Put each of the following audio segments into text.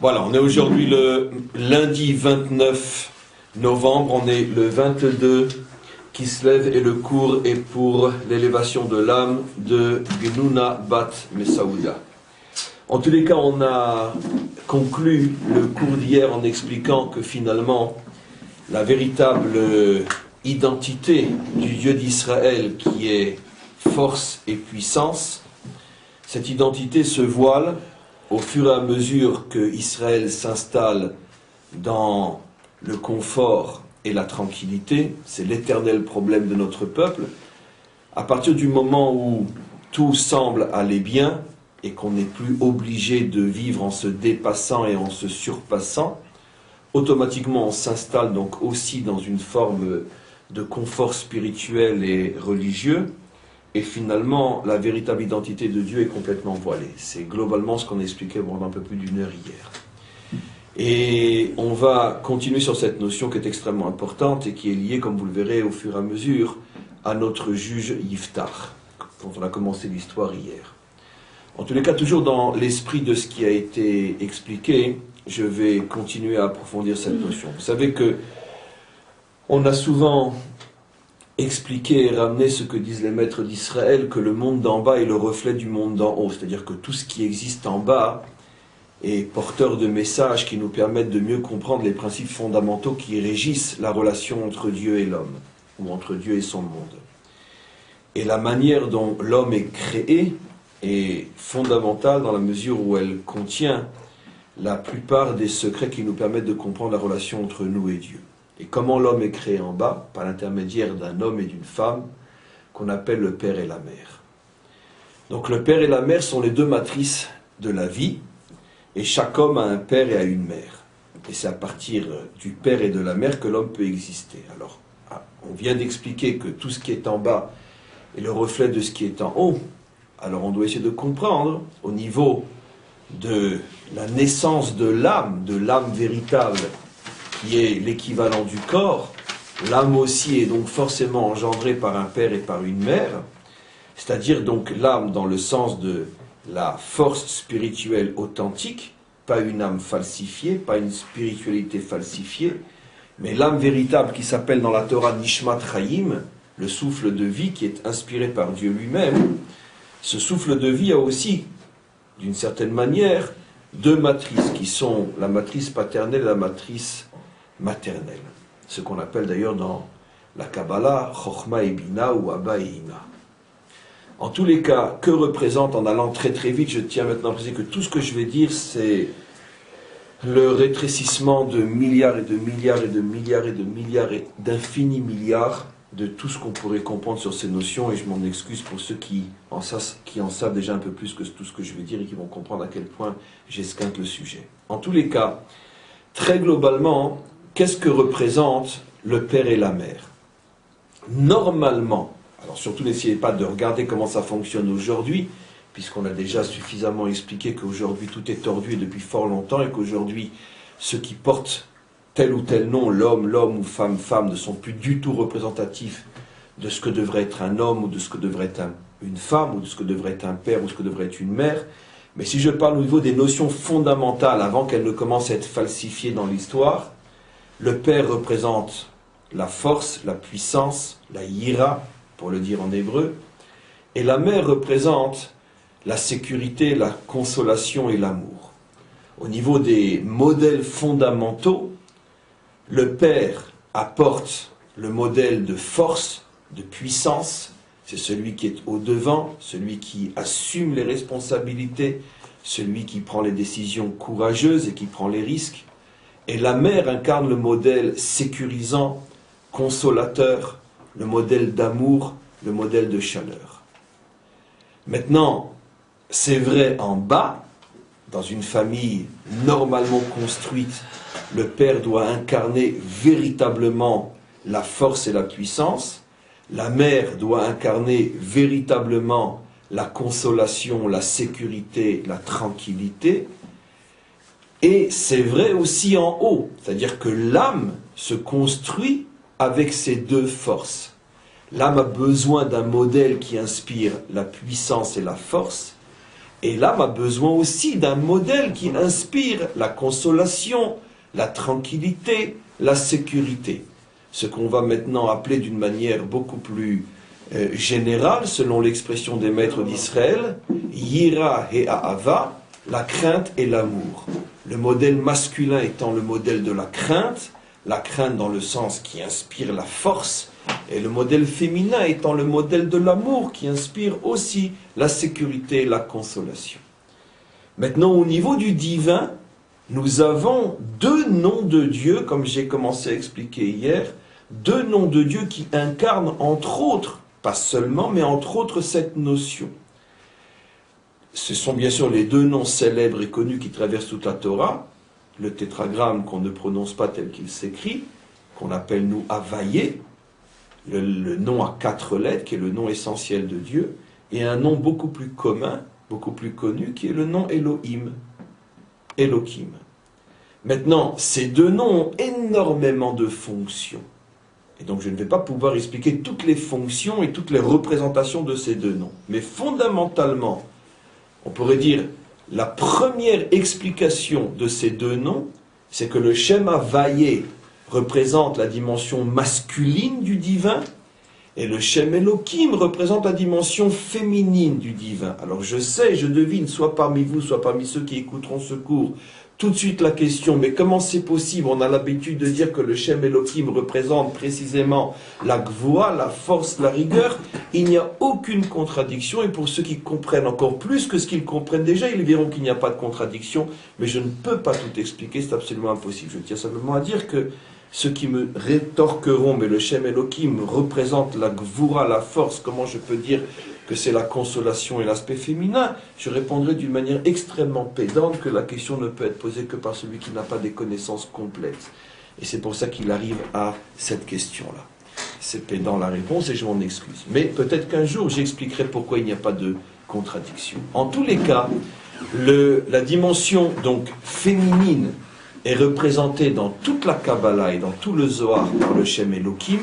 Voilà, on est aujourd'hui le lundi 29 novembre, on est le 22 qui se lève et le cours est pour l'élévation de l'âme de Genouna Bat Messaouda. En tous les cas, on a conclu le cours d'hier en expliquant que finalement, la véritable identité du Dieu d'Israël qui est force et puissance, cette identité se voile au fur et à mesure que Israël s'installe dans le confort et la tranquillité. C'est l'éternel problème de notre peuple. À partir du moment où tout semble aller bien et qu'on n'est plus obligé de vivre en se dépassant et en se surpassant, automatiquement on s'installe donc aussi dans une forme de confort spirituel et religieux. Et finalement, la véritable identité de Dieu est complètement voilée. C'est globalement ce qu'on a expliqué pendant un peu plus d'une heure hier. Et on va continuer sur cette notion qui est extrêmement importante et qui est liée, comme vous le verrez au fur et à mesure, à notre juge Yiftar, dont on a commencé l'histoire hier. En tous les cas, toujours dans l'esprit de ce qui a été expliqué, je vais continuer à approfondir cette notion. Vous savez que on a souvent expliquer et ramener ce que disent les maîtres d'Israël, que le monde d'en bas est le reflet du monde d'en haut. C'est-à-dire que tout ce qui existe en bas est porteur de messages qui nous permettent de mieux comprendre les principes fondamentaux qui régissent la relation entre Dieu et l'homme, ou entre Dieu et son monde. Et la manière dont l'homme est créé est fondamentale dans la mesure où elle contient la plupart des secrets qui nous permettent de comprendre la relation entre nous et Dieu. Et comment l'homme est créé en bas, par l'intermédiaire d'un homme et d'une femme, qu'on appelle le père et la mère. Donc le père et la mère sont les deux matrices de la vie, et chaque homme a un père et a une mère. Et c'est à partir du père et de la mère que l'homme peut exister. Alors, on vient d'expliquer que tout ce qui est en bas est le reflet de ce qui est en haut. Alors on doit essayer de comprendre, au niveau de la naissance de l'âme véritable, qui est l'équivalent du corps, l'âme aussi est donc forcément engendrée par un père et par une mère, c'est-à-dire donc l'âme dans le sens de la force spirituelle authentique, pas une âme falsifiée, pas une spiritualité falsifiée, mais l'âme véritable qui s'appelle dans la Torah Nishmat Chaim, le souffle de vie qui est inspiré par Dieu lui-même. Ce souffle de vie a aussi, d'une certaine manière, deux matrices qui sont la matrice paternelle et la matrice maternelle. Ce qu'on appelle d'ailleurs dans la Kabbalah, Chochma et Bina ou Abba et Ima. En tous les cas, que représente, en allant très très vite, je tiens maintenant à préciser que tout ce que je vais dire, c'est le rétrécissement de milliards et de milliards et de milliards et de milliards et d'infinis milliards de tout ce qu'on pourrait comprendre sur ces notions, et je m'en excuse pour ceux qui en savent déjà un peu plus que tout ce que je vais dire et qui vont comprendre à quel point j'esquinte le sujet. En tous les cas, très globalement, qu'est-ce que représente le père et la mère? Normalement, alors surtout n'essayez pas de regarder comment ça fonctionne aujourd'hui, puisqu'on a déjà suffisamment expliqué qu'aujourd'hui tout est tordu depuis fort longtemps, et qu'aujourd'hui ceux qui portent tel ou tel nom, l'homme ou femme, ne sont plus du tout représentatifs de ce que devrait être un homme, ou de ce que devrait être une femme, ou de ce que devrait être un père, ou ce que devrait être une mère. Mais si je parle au niveau des notions fondamentales, avant qu'elles ne commencent à être falsifiées dans l'histoire, le père représente la force, la puissance, la yira, pour le dire en hébreu, et la mère représente la sécurité, la consolation et l'amour. Au niveau des modèles fondamentaux, le père apporte le modèle de force, de puissance, c'est celui qui est au devant, celui qui assume les responsabilités, celui qui prend les décisions courageuses et qui prend les risques. Et la mère incarne le modèle sécurisant, consolateur, le modèle d'amour, le modèle de chaleur. Maintenant, c'est vrai en bas, dans une famille normalement construite, le père doit incarner véritablement la force et la puissance, la mère doit incarner véritablement la consolation, la sécurité, la tranquillité. Et c'est vrai aussi en haut, c'est-à-dire que l'âme se construit avec ces deux forces. L'âme a besoin d'un modèle qui inspire la puissance et la force, Et l'âme a besoin aussi d'un modèle qui inspire la consolation, la tranquillité, la sécurité. Ce qu'on va maintenant appeler d'une manière beaucoup plus générale, selon l'expression des maîtres d'Israël, Yira et Ahava, la crainte et l'amour. Le modèle masculin étant le modèle de la crainte dans le sens qui inspire la force, et le modèle féminin étant le modèle de l'amour qui inspire aussi la sécurité et la consolation. Maintenant, au niveau du divin, nous avons deux noms de Dieu, comme j'ai commencé à expliquer hier, deux noms de Dieu qui incarnent entre autres, pas seulement, mais entre autres cette notion. Ce sont bien sûr les deux noms célèbres et connus qui traversent toute la Torah, le tétragramme qu'on ne prononce pas tel qu'il s'écrit, qu'on appelle nous Havayé, le nom à 4 lettres, qui est le nom essentiel de Dieu, et un nom beaucoup plus commun, beaucoup plus connu, qui est le nom Elohim, Elohim. Maintenant, ces deux noms ont énormément de fonctions. Et donc je ne vais pas pouvoir expliquer toutes les fonctions et toutes les représentations de ces deux noms. Mais fondamentalement, on pourrait dire, la première explication de ces deux noms, c'est que le Shem Havayé représente la dimension masculine du divin, et le Shem Elohim représente la dimension féminine du divin. Alors je sais, je devine, soit parmi vous, soit parmi ceux qui écouteront ce cours, tout de suite la question, mais comment c'est possible? On a l'habitude de dire que le Shem Elohim représente précisément la gvoura, la force, la rigueur. Il n'y a aucune contradiction, et pour ceux qui comprennent encore plus que ce qu'ils comprennent déjà, ils verront qu'il n'y a pas de contradiction, mais je ne peux pas tout expliquer, c'est absolument impossible. Je tiens simplement à dire que ceux qui me rétorqueront, mais le Shem Elohim représente la gvoura, la force, comment je peux dire que c'est la consolation et l'aspect féminin, je répondrai d'une manière extrêmement pédante que la question ne peut être posée que par celui qui n'a pas des connaissances complètes. Et c'est pour ça qu'il arrive à cette question-là. C'est pédant la réponse et je m'en excuse. Mais peut-être qu'un jour j'expliquerai pourquoi il n'y a pas de contradiction. En tous les cas, la dimension donc féminine est représentée dans toute la Kabbalah et dans tout le Zohar par le Shem Elohim,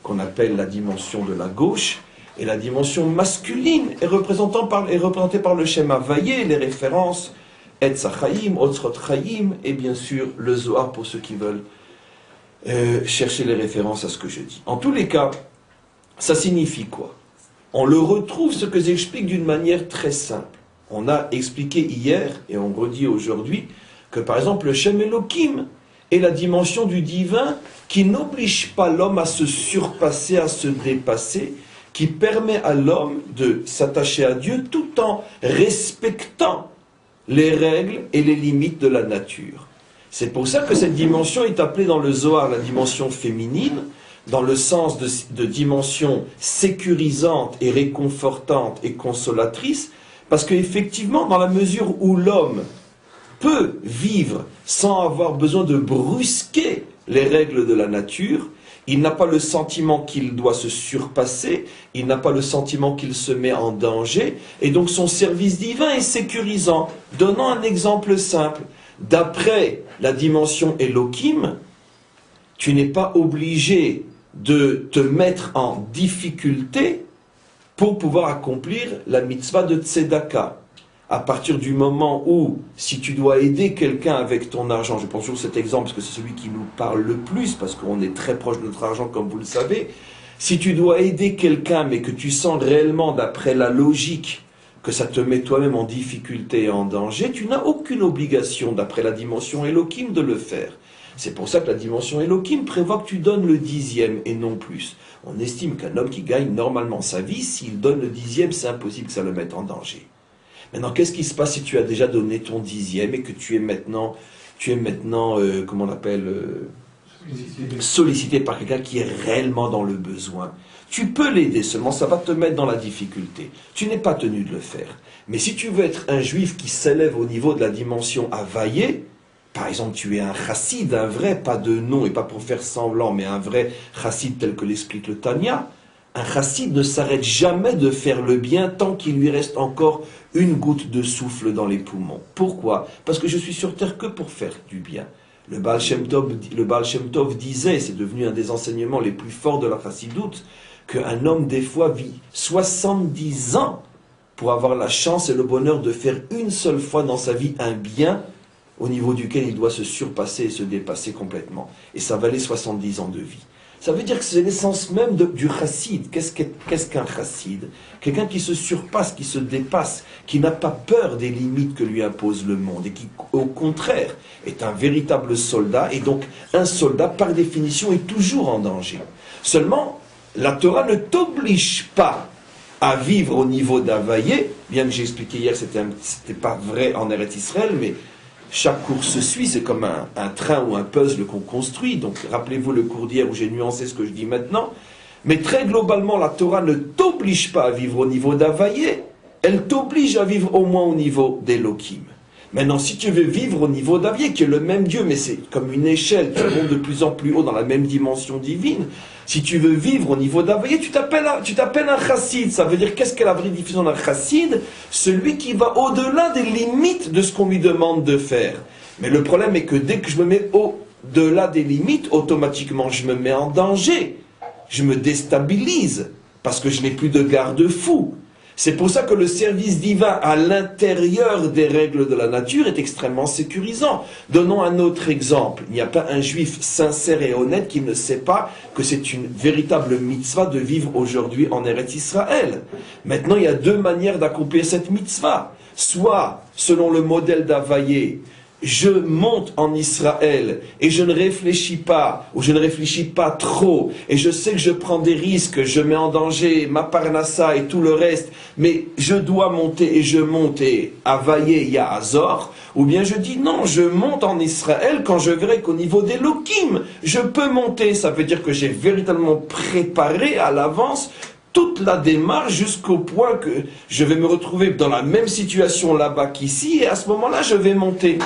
qu'on appelle la dimension de la gauche, et la dimension masculine est représentée par le Shem Havayé, les références Etz HaChaim, Otzrot Chaim, et bien sûr le Zohar pour ceux qui veulent chercher les références à ce que je dis. En tous les cas, ça signifie quoi? On le retrouve, ce que j'explique d'une manière très simple. On a expliqué hier, et on redit aujourd'hui, que par exemple le Shem Elohim est la dimension du divin qui n'oblige pas l'homme à se surpasser, à se dépasser, qui permet à l'homme de s'attacher à Dieu tout en respectant les règles et les limites de la nature. C'est pour ça que cette dimension est appelée dans le Zohar la dimension féminine, dans le sens de dimension sécurisante et réconfortante et consolatrice, parce qu'effectivement, dans la mesure où l'homme peut vivre sans avoir besoin de brusquer les règles de la nature, il n'a pas le sentiment qu'il doit se surpasser, il n'a pas le sentiment qu'il se met en danger, et donc son service divin est sécurisant. Donnons un exemple simple. D'après la dimension Elohim, tu n'es pas obligé de te mettre en difficulté pour pouvoir accomplir la mitzvah de Tzedaka. À partir du moment où, si tu dois aider quelqu'un avec ton argent, je prends toujours cet exemple parce que c'est celui qui nous parle le plus, parce qu'on est très proche de notre argent comme vous le savez, si tu dois aider quelqu'un mais que tu sens réellement d'après la logique que ça te met toi-même en difficulté et en danger, tu n'as aucune obligation d'après la dimension Elohim de le faire. C'est pour ça que la dimension Elohim prévoit que tu donnes le 10e et non plus. On estime qu'un homme qui gagne normalement sa vie, s'il donne le 10e, c'est impossible que ça le mette en danger. Maintenant, qu'est-ce qui se passe si tu as déjà donné ton 10e et que tu es maintenant comment on appelle, sollicité par quelqu'un qui est réellement dans le besoin? Tu peux l'aider, seulement ça va te mettre dans la difficulté. Tu n'es pas tenu de le faire. Mais si tu veux être un juif qui s'élève au niveau de la dimension Havayé, par exemple, tu es un chassid, un vrai, pas de nom et pas pour faire semblant, mais un vrai chassid tel que l'explique le Tanya, un chassid ne s'arrête jamais de faire le bien tant qu'il lui reste encore une goutte de souffle dans les poumons. Pourquoi? Parce que je suis sur terre que pour faire du bien. Le Baal Shem Tov disait, c'est devenu un des enseignements les plus forts de la chassidoute, qu'un homme des fois vit 70 ans pour avoir la chance et le bonheur de faire une seule fois dans sa vie un bien au niveau duquel il doit se surpasser et se dépasser complètement. Et ça valait 70 ans de vie. Ça veut dire que c'est l'essence même du chassid. Qu'est-ce qu'un chassid? Quelqu'un qui se surpasse, qui se dépasse, qui n'a pas peur des limites que lui impose le monde et qui, au contraire, est un véritable soldat. Et donc, un soldat, par définition, est toujours en danger. Seulement, la Torah ne t'oblige pas à vivre au niveau d'Havaïe, bien que j'ai expliqué hier, c'était pas vrai en Eretz Israël, mais chaque cours se suit, c'est comme un train ou un puzzle qu'on construit. Donc rappelez-vous le cours d'hier où j'ai nuancé ce que je dis maintenant. Mais très globalement, la Torah ne t'oblige pas à vivre au niveau d'Havaïe, elle t'oblige à vivre au moins au niveau d'Elohim. Maintenant, si tu veux vivre au niveau d'Havaïe, qui est le même Dieu, mais c'est comme une échelle, tu montes de plus en plus haut dans la même dimension divine, si tu veux vivre au niveau d'Havaïe, tu t'appelles un chassid. Ça veut dire, qu'est-ce qu'est la vraie définition d'un chassid? Celui qui va au-delà des limites de ce qu'on lui demande de faire. Mais le problème est que dès que je me mets au-delà des limites, automatiquement je me mets en danger. Je me déstabilise, parce que je n'ai plus de garde-fou. C'est pour ça que le service divin à l'intérieur des règles de la nature est extrêmement sécurisant. Donnons un autre exemple. Il n'y a pas un juif sincère et honnête qui ne sait pas que c'est une véritable mitzvah de vivre aujourd'hui en Eretz Israël. Maintenant, il y a deux manières d'accomplir cette mitzvah. Soit, selon le modèle d'Havaïe, je monte en Israël et je ne réfléchis pas, ou je ne réfléchis pas trop, et je sais que je prends des risques, je mets en danger ma parnassa et tout le reste, mais je dois monter et je monte et Havaïe ya Azor, ou bien je dis non, je monte en Israël quand je verrai qu'au niveau d'Elohim, je peux monter. Ça veut dire que j'ai véritablement préparé à l'avance toute la démarche jusqu'au point que je vais me retrouver dans la même situation là-bas qu'ici, et à ce moment-là, je vais monter.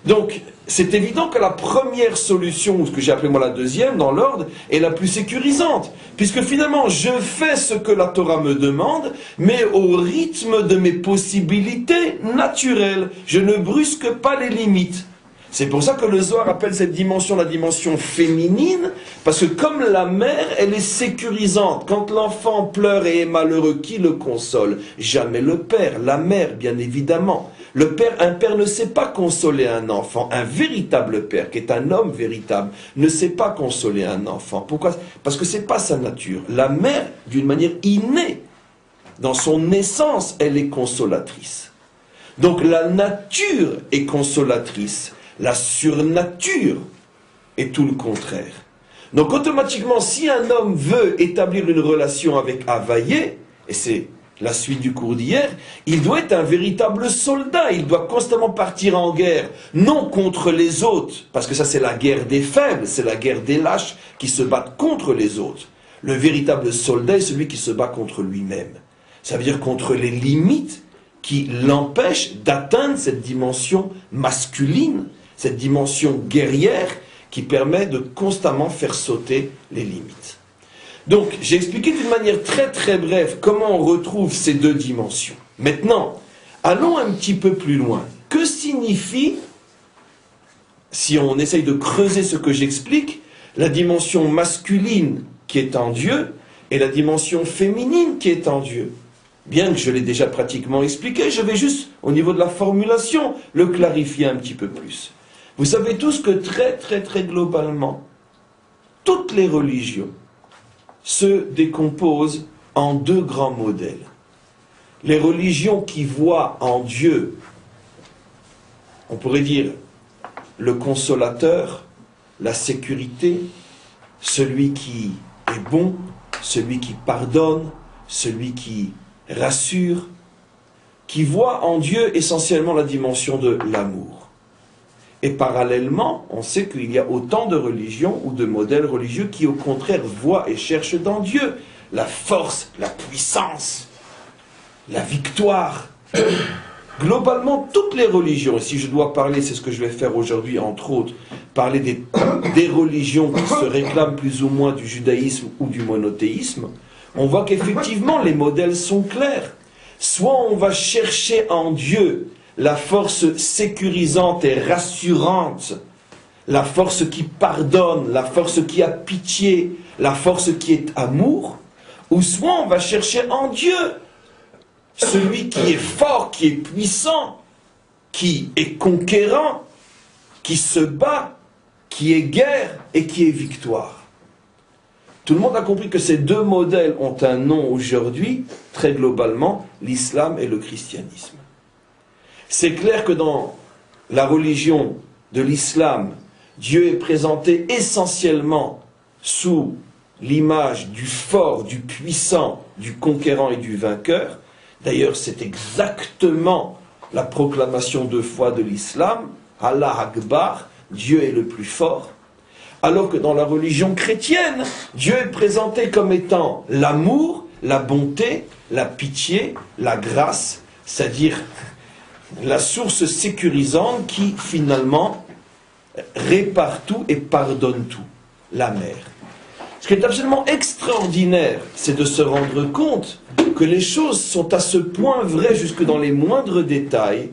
Donc, c'est évident que la première solution, ou ce que j'ai appelé moi la deuxième dans l'ordre, est la plus sécurisante. Puisque finalement, je fais ce que la Torah me demande, mais au rythme de mes possibilités naturelles. Je ne brusque pas les limites. C'est pour ça que le Zohar appelle cette dimension la dimension féminine, parce que comme la mère, elle est sécurisante. Quand l'enfant pleure et est malheureux, qui le console? Jamais le père, la mère, bien évidemment. Un père ne sait pas consoler un enfant. Un véritable père, qui est un homme véritable, ne sait pas consoler un enfant. Pourquoi? Parce que c'est pas sa nature. La mère, d'une manière innée, dans son naissance, elle est consolatrice. Donc la nature est consolatrice. La surnature est tout le contraire. Donc automatiquement, si un homme veut établir une relation avec Havaïe, et c'est la suite du cours d'hier, il doit être un véritable soldat, il doit constamment partir en guerre, non contre les autres, parce que ça c'est la guerre des faibles, c'est la guerre des lâches qui se battent contre les autres. Le véritable soldat est celui qui se bat contre lui-même. Ça veut dire contre les limites qui l'empêchent d'atteindre cette dimension masculine, cette dimension guerrière qui permet de constamment faire sauter les limites. Donc, j'ai expliqué d'une manière très très brève comment on retrouve ces deux dimensions. Maintenant, allons un petit peu plus loin. Que signifie, si on essaye de creuser ce que j'explique, la dimension masculine qui est en Dieu et la dimension féminine qui est en Dieu? Bien que je l'ai déjà pratiquement expliqué, je vais juste, au niveau de la formulation, le clarifier un petit peu plus. Vous savez tous que très très très globalement, toutes les religions se décomposent en deux grands modèles. Les religions qui voient en Dieu, on pourrait dire, le consolateur, la sécurité, celui qui est bon, celui qui pardonne, celui qui rassure, qui voit en Dieu essentiellement la dimension de l'amour. Et parallèlement, on sait qu'il y a autant de religions ou de modèles religieux qui au contraire voient et cherchent dans Dieu la force, la puissance, la victoire. Globalement, toutes les religions, et si je dois parler, c'est ce que je vais faire aujourd'hui entre autres, parler des religions qui se réclament plus ou moins du judaïsme ou du monothéisme, on voit qu'effectivement les modèles sont clairs. Soit on va chercher en Dieu la force sécurisante et rassurante, la force qui pardonne, la force qui a pitié, la force qui est amour, ou soit on va chercher en Dieu celui qui est fort, qui est puissant, qui est conquérant, qui se bat, qui est guerre et qui est victoire. Tout le monde a compris que ces deux modèles ont un nom aujourd'hui, très globalement, l'islam et le christianisme. C'est clair que dans la religion de l'islam, Dieu est présenté essentiellement sous l'image du fort, du puissant, du conquérant et du vainqueur. D'ailleurs, c'est exactement la proclamation de foi de l'islam, Allah Akbar, Dieu est le plus fort. Alors que dans la religion chrétienne, Dieu est présenté comme étant l'amour, la bonté, la pitié, la grâce, c'est-à-dire la source sécurisante qui finalement répare tout et pardonne tout, la mère. Ce qui est absolument extraordinaire, c'est de se rendre compte que les choses sont à ce point vraies jusque dans les moindres détails,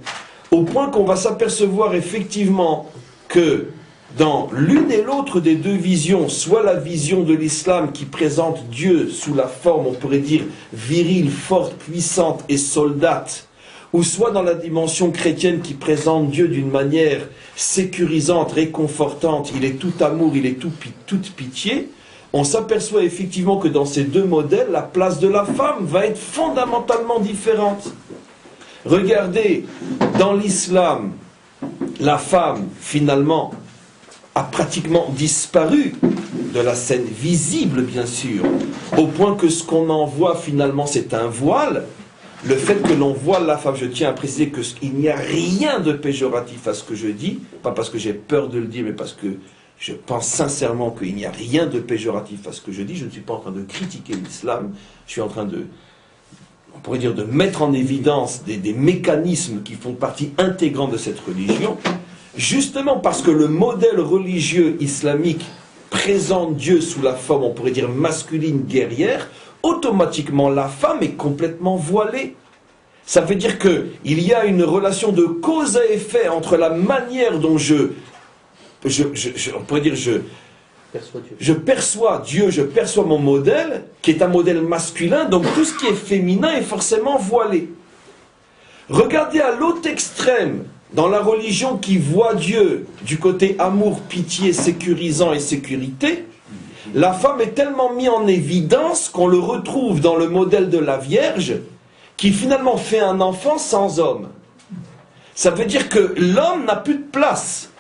au point qu'on va s'apercevoir effectivement que dans l'une et l'autre des deux visions, soit la vision de l'islam qui présente Dieu sous la forme, on pourrait dire, virile, forte, puissante et soldate, ou soit dans la dimension chrétienne qui présente Dieu d'une manière sécurisante, réconfortante, il est tout amour, il est toute pitié, on s'aperçoit effectivement que dans ces deux modèles, la place de la femme va être fondamentalement différente. Regardez, dans l'islam, la femme, finalement, a pratiquement disparu de la scène visible, bien sûr, au point que ce qu'on en voit finalement, c'est un voile. Le fait que l'on voile la femme, je tiens à préciser qu'il n'y a rien de péjoratif à ce que je dis, pas parce que j'ai peur de le dire, mais parce que je pense sincèrement qu'il n'y a rien de péjoratif à ce que je dis. Je ne suis pas en train de critiquer l'islam, je suis en train de, on pourrait dire, de mettre en évidence des mécanismes qui font partie intégrante de cette religion. Justement parce que le modèle religieux islamique présente Dieu sous la forme, on pourrait dire, masculine, guerrière, automatiquement la femme est complètement voilée. Ça veut dire qu'il y a une relation de cause à effet entre la manière dont on pourrait dire, je perçois Dieu, je perçois mon modèle, qui est un modèle masculin, donc tout ce qui est féminin est forcément voilé. Regardez à l'autre extrême, dans la religion qui voit Dieu du côté amour, pitié, sécurisant et sécurité, la femme est tellement mise en évidence qu'on le retrouve dans le modèle de la Vierge, qui finalement fait un enfant sans homme. Ça veut dire que l'homme n'a plus de place.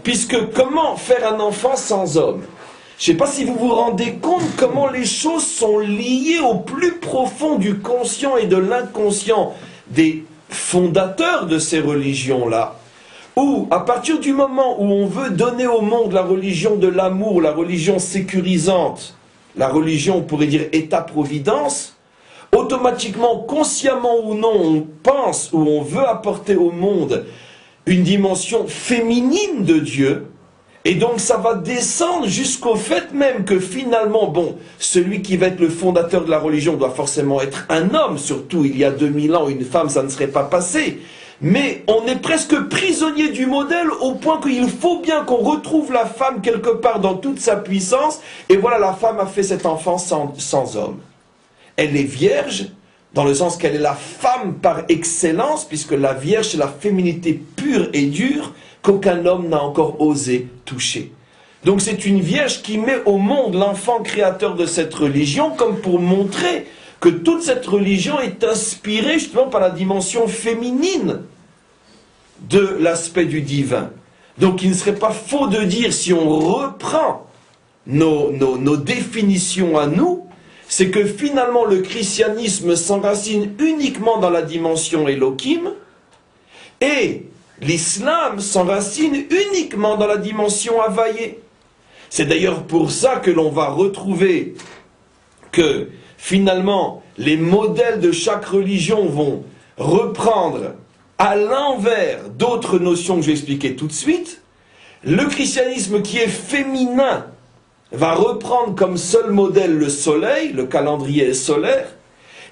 Puisque comment faire un enfant sans homme? Je ne sais pas si vous vous rendez compte comment les choses sont liées au plus profond du conscient et de l'inconscient des fondateurs de ces religions-là, où à partir du moment où on veut donner au monde la religion de l'amour, la religion sécurisante, la religion, on pourrait dire État-providence, automatiquement, consciemment ou non, on pense ou on veut apporter au monde une dimension féminine de Dieu, et donc ça va descendre jusqu'au fait même que finalement, bon, celui qui va être le fondateur de la religion doit forcément être un homme, surtout il y a 2000 ans, une femme, ça ne serait pas passé. Mais on est presque prisonnier du modèle au point qu'il faut bien qu'on retrouve la femme quelque part dans toute sa puissance, et voilà, la femme a fait cet enfant sans homme. Elle est vierge, dans le sens qu'elle est la femme par excellence, puisque la vierge, c'est la féminité pure et dure qu'aucun homme n'a encore osé toucher. Donc c'est une vierge qui met au monde l'enfant créateur de cette religion, comme pour montrer que toute cette religion est inspirée justement par la dimension féminine de l'aspect du divin. Donc il ne serait pas faux de dire, si on reprend nos définitions à nous, c'est que finalement le christianisme s'enracine uniquement dans la dimension Elohim, et l'islam s'enracine uniquement dans la dimension Havayé. C'est d'ailleurs pour ça que l'on va retrouver que finalement les modèles de chaque religion vont reprendre à l'envers d'autres notions que je vais expliquer tout de suite. Le christianisme qui est féminin va reprendre comme seul modèle le soleil, le calendrier solaire,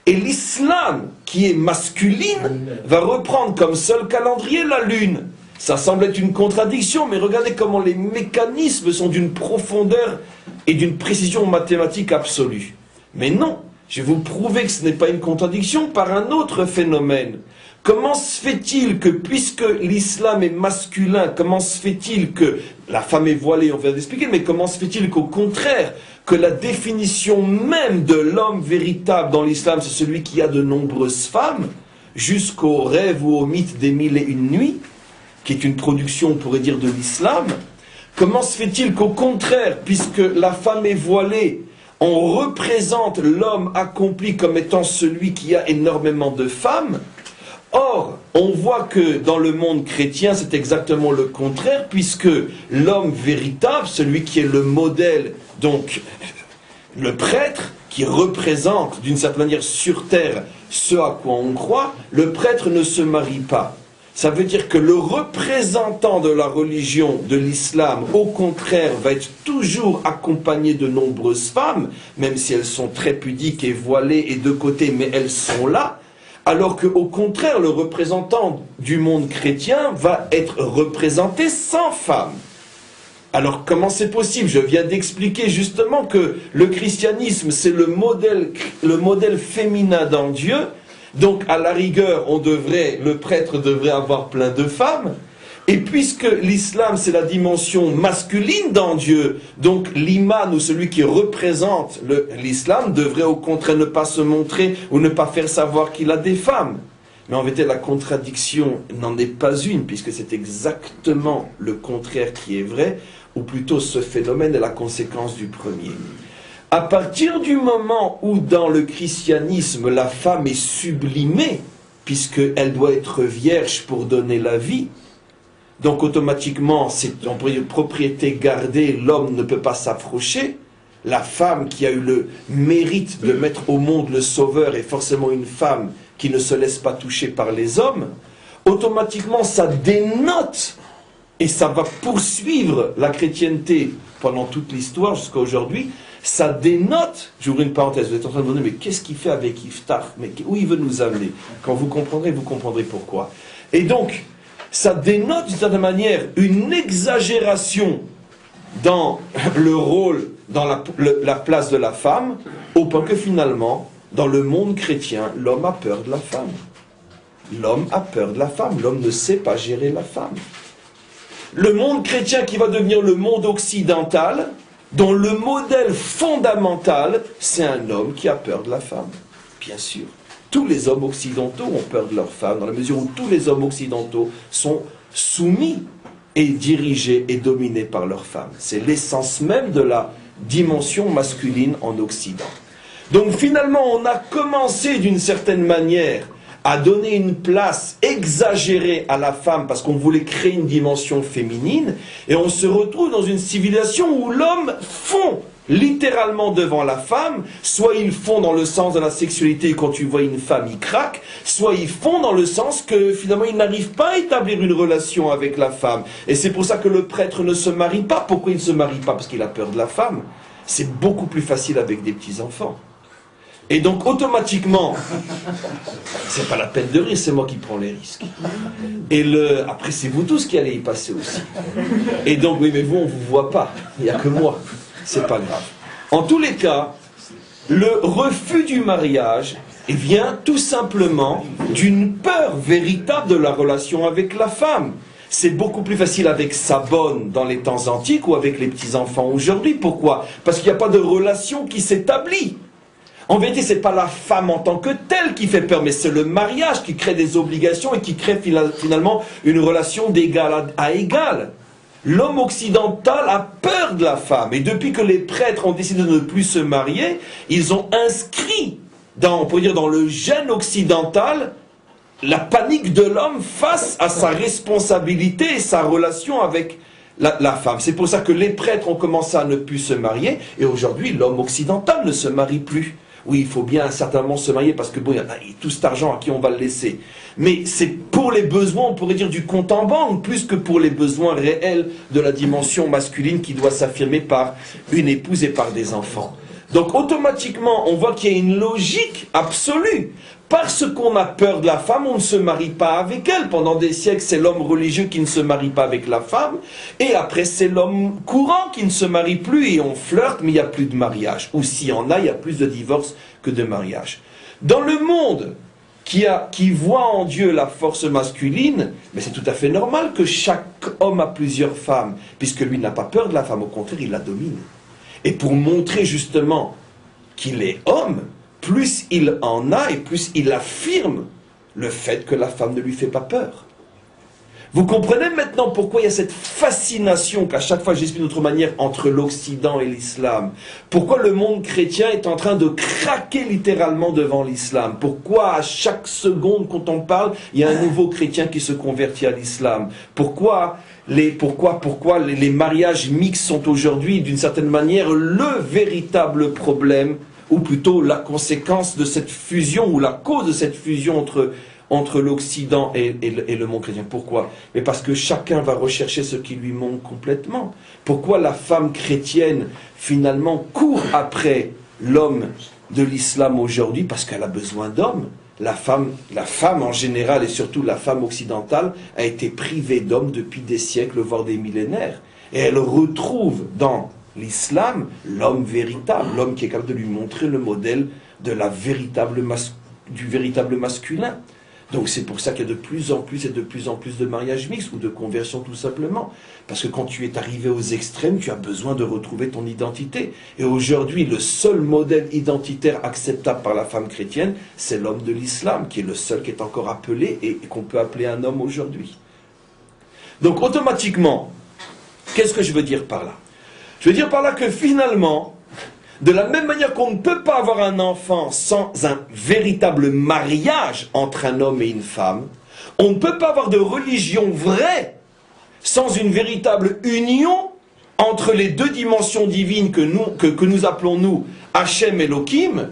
et l'islam, qui est masculine, va reprendre comme seul calendrier la lune. Ça semble être une contradiction, mais regardez comment les mécanismes sont d'une profondeur et d'une précision mathématique absolue. Mais non, je vais vous prouver que ce n'est pas une contradiction par un autre phénomène. Comment se fait-il que, puisque l'islam est masculin, comment se fait-il que la femme est voilée, on vient d'expliquer, mais comment se fait-il qu'au contraire, que la définition même de l'homme véritable dans l'islam, c'est celui qui a de nombreuses femmes, jusqu'au rêve ou au mythe des 1001 nuits, qui est une production, on pourrait dire, de l'islam. Comment se fait-il qu'au contraire, puisque la femme est voilée, on représente l'homme accompli comme étant celui qui a énormément de femmes? Or, on voit que dans le monde chrétien, c'est exactement le contraire, puisque l'homme véritable, celui qui est le modèle, donc le prêtre, qui représente d'une certaine manière sur terre ce à quoi on croit, le prêtre ne se marie pas. Ça veut dire que le représentant de la religion de l'islam, au contraire, va être toujours accompagné de nombreuses femmes, même si elles sont très pudiques et voilées et de côté, mais elles sont là. Alors qu'au contraire, le représentant du monde chrétien va être représenté sans femme. Alors comment c'est possible? Je viens d'expliquer justement que le christianisme, c'est le modèle féminin dans Dieu. Donc à la rigueur, le prêtre devrait avoir plein de femmes. Et puisque l'islam, c'est la dimension masculine dans Dieu, donc l'imam ou celui qui représente l'islam devrait au contraire ne pas se montrer ou ne pas faire savoir qu'il a des femmes. Mais en vérité, la contradiction n'en est pas une, puisque c'est exactement le contraire qui est vrai, ou plutôt ce phénomène est la conséquence du premier. À partir du moment où dans le christianisme, la femme est sublimée, puisqu'elle doit être vierge pour donner la vie, donc automatiquement, c'est une propriété gardée, l'homme ne peut pas s'approcher. La femme qui a eu le mérite de mettre au monde le sauveur est forcément une femme qui ne se laisse pas toucher par les hommes. Automatiquement, ça dénote, et ça va poursuivre la chrétienté pendant toute l'histoire jusqu'à aujourd'hui, ça dénote, j'ouvre une parenthèse, vous êtes en train de vous demander, mais qu'est-ce qu'il fait avec Iftar? Mais où il veut nous amener? Quand vous comprendrez pourquoi. Et donc, ça dénote d'une certaine manière une exagération dans le rôle, dans la place de la femme, au point que finalement, dans le monde chrétien, l'homme a peur de la femme. L'homme a peur de la femme, l'homme ne sait pas gérer la femme. Le monde chrétien qui va devenir le monde occidental, dont le modèle fondamental, c'est un homme qui a peur de la femme, bien sûr. Tous les hommes occidentaux ont peur de leur femme, dans la mesure où tous les hommes occidentaux sont soumis et dirigés et dominés par leur femme. C'est l'essence même de la dimension masculine en Occident. Donc finalement, on a commencé d'une certaine manière à donner une place exagérée à la femme parce qu'on voulait créer une dimension féminine, et on se retrouve dans une civilisation où l'homme fond littéralement devant la femme, soit ils font dans le sens de la sexualité, quand tu vois une femme, ils craquent, soit ils font dans le sens que finalement ils n'arrivent pas à établir une relation avec la femme. Et c'est pour ça que le prêtre ne se marie pas. Pourquoi il ne se marie pas? Parce qu'il a peur de la femme. C'est beaucoup plus facile avec des petits-enfants. Et donc automatiquement, c'est pas la peine de rire, c'est moi qui prends les risques. Et après c'est vous tous qui allez y passer aussi. Et donc oui, mais vous on vous voit pas, il n'y a que moi. C'est pas grave. En tous les cas, le refus du mariage vient tout simplement d'une peur véritable de la relation avec la femme. C'est beaucoup plus facile avec sa bonne dans les temps antiques ou avec les petits-enfants aujourd'hui. Pourquoi? Parce qu'il n'y a pas de relation qui s'établit. En vérité, ce n'est pas la femme en tant que telle qui fait peur, mais c'est le mariage qui crée des obligations et qui crée finalement une relation d'égal à égal. L'homme occidental a peur de la femme. Et depuis que les prêtres ont décidé de ne plus se marier, ils ont inscrit, on pourrait dire dans le gène occidental, la panique de l'homme face à sa responsabilité et sa relation avec la femme. C'est pour ça que les prêtres ont commencé à ne plus se marier. Et aujourd'hui, l'homme occidental ne se marie plus. Oui, il faut bien certainement se marier parce que bon, il y a tout cet argent à qui on va le laisser. Mais c'est pour les besoins, on pourrait dire, du compte en banque, plus que pour les besoins réels de la dimension masculine qui doit s'affirmer par une épouse et par des enfants. Donc automatiquement, on voit qu'il y a une logique absolue. parce qu'on a peur de la femme, on ne se marie pas avec elle. Pendant des siècles, c'est l'homme religieux qui ne se marie pas avec la femme. Et après, c'est l'homme courant qui ne se marie plus. Et on flirte, mais il n'y a plus de mariage. Ou s'il y en a, il y a plus de divorces que de mariage. Dans le monde qui voit en Dieu la force masculine, mais c'est tout à fait normal que chaque homme a plusieurs femmes, puisque lui n'a pas peur de la femme, au contraire, il la domine. Et pour montrer justement qu'il est homme, plus il en a et plus il affirme le fait que la femme ne lui fait pas peur. Vous comprenez maintenant pourquoi il y a cette fascination qu'à chaque fois j'explique d'autre manière entre l'Occident et l'islam. Pourquoi le monde chrétien est en train de craquer littéralement devant l'islam. Pourquoi à chaque seconde quand on parle, il y a un nouveau chrétien qui se convertit à l'islam. Pourquoi les mariages mixtes sont aujourd'hui d'une certaine manière le véritable problème, ou plutôt la conséquence de cette fusion, ou la cause de cette fusion entre l'Occident et le monde chrétien. Pourquoi? Mais parce que chacun va rechercher ce qui lui manque complètement. Pourquoi la femme chrétienne, finalement, court après l'homme de l'islam aujourd'hui? Parce qu'elle a besoin d'hommes. La femme en général, et surtout la femme occidentale, a été privée d'hommes depuis des siècles, voire des millénaires. Et elle retrouve dans l'islam l'homme véritable, l'homme qui est capable de lui montrer le modèle de du véritable masculin. Donc c'est pour ça qu'il y a de plus en plus de mariages mixtes ou de conversions tout simplement. Parce que quand tu es arrivé aux extrêmes, tu as besoin de retrouver ton identité. Et aujourd'hui, le seul modèle identitaire acceptable par la femme chrétienne, c'est l'homme de l'islam, qui est le seul qui est encore appelé et qu'on peut appeler un homme aujourd'hui. Donc automatiquement, qu'est-ce que je veux dire par là? Je veux dire par là que finalement, de la même manière qu'on ne peut pas avoir un enfant sans un véritable mariage entre un homme et une femme, on ne peut pas avoir de religion vraie sans une véritable union entre les deux dimensions divines que nous appelons nous Hachem et Elohim.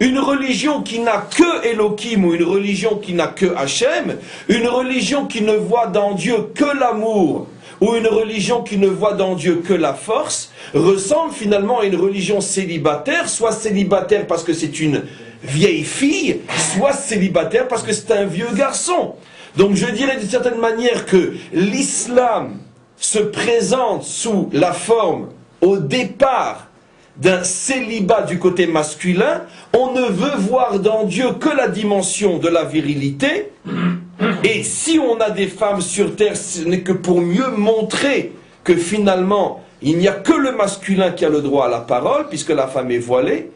Une religion qui n'a que Elohim ou une religion qui n'a que Hachem, une religion qui ne voit dans Dieu que l'amour, ou une religion qui ne voit dans Dieu que la force, ressemble finalement à une religion célibataire, soit célibataire parce que c'est une vieille fille, soit célibataire parce que c'est un vieux garçon. Donc je dirais d'une certaine manière que l'islam se présente sous la forme, au départ, d'un célibat du côté masculin. On ne veut voir dans Dieu que la dimension de la virilité. Et si on a des femmes sur terre, ce n'est que pour mieux montrer que finalement, il n'y a que le masculin qui a le droit à la parole, puisque la femme est voilée.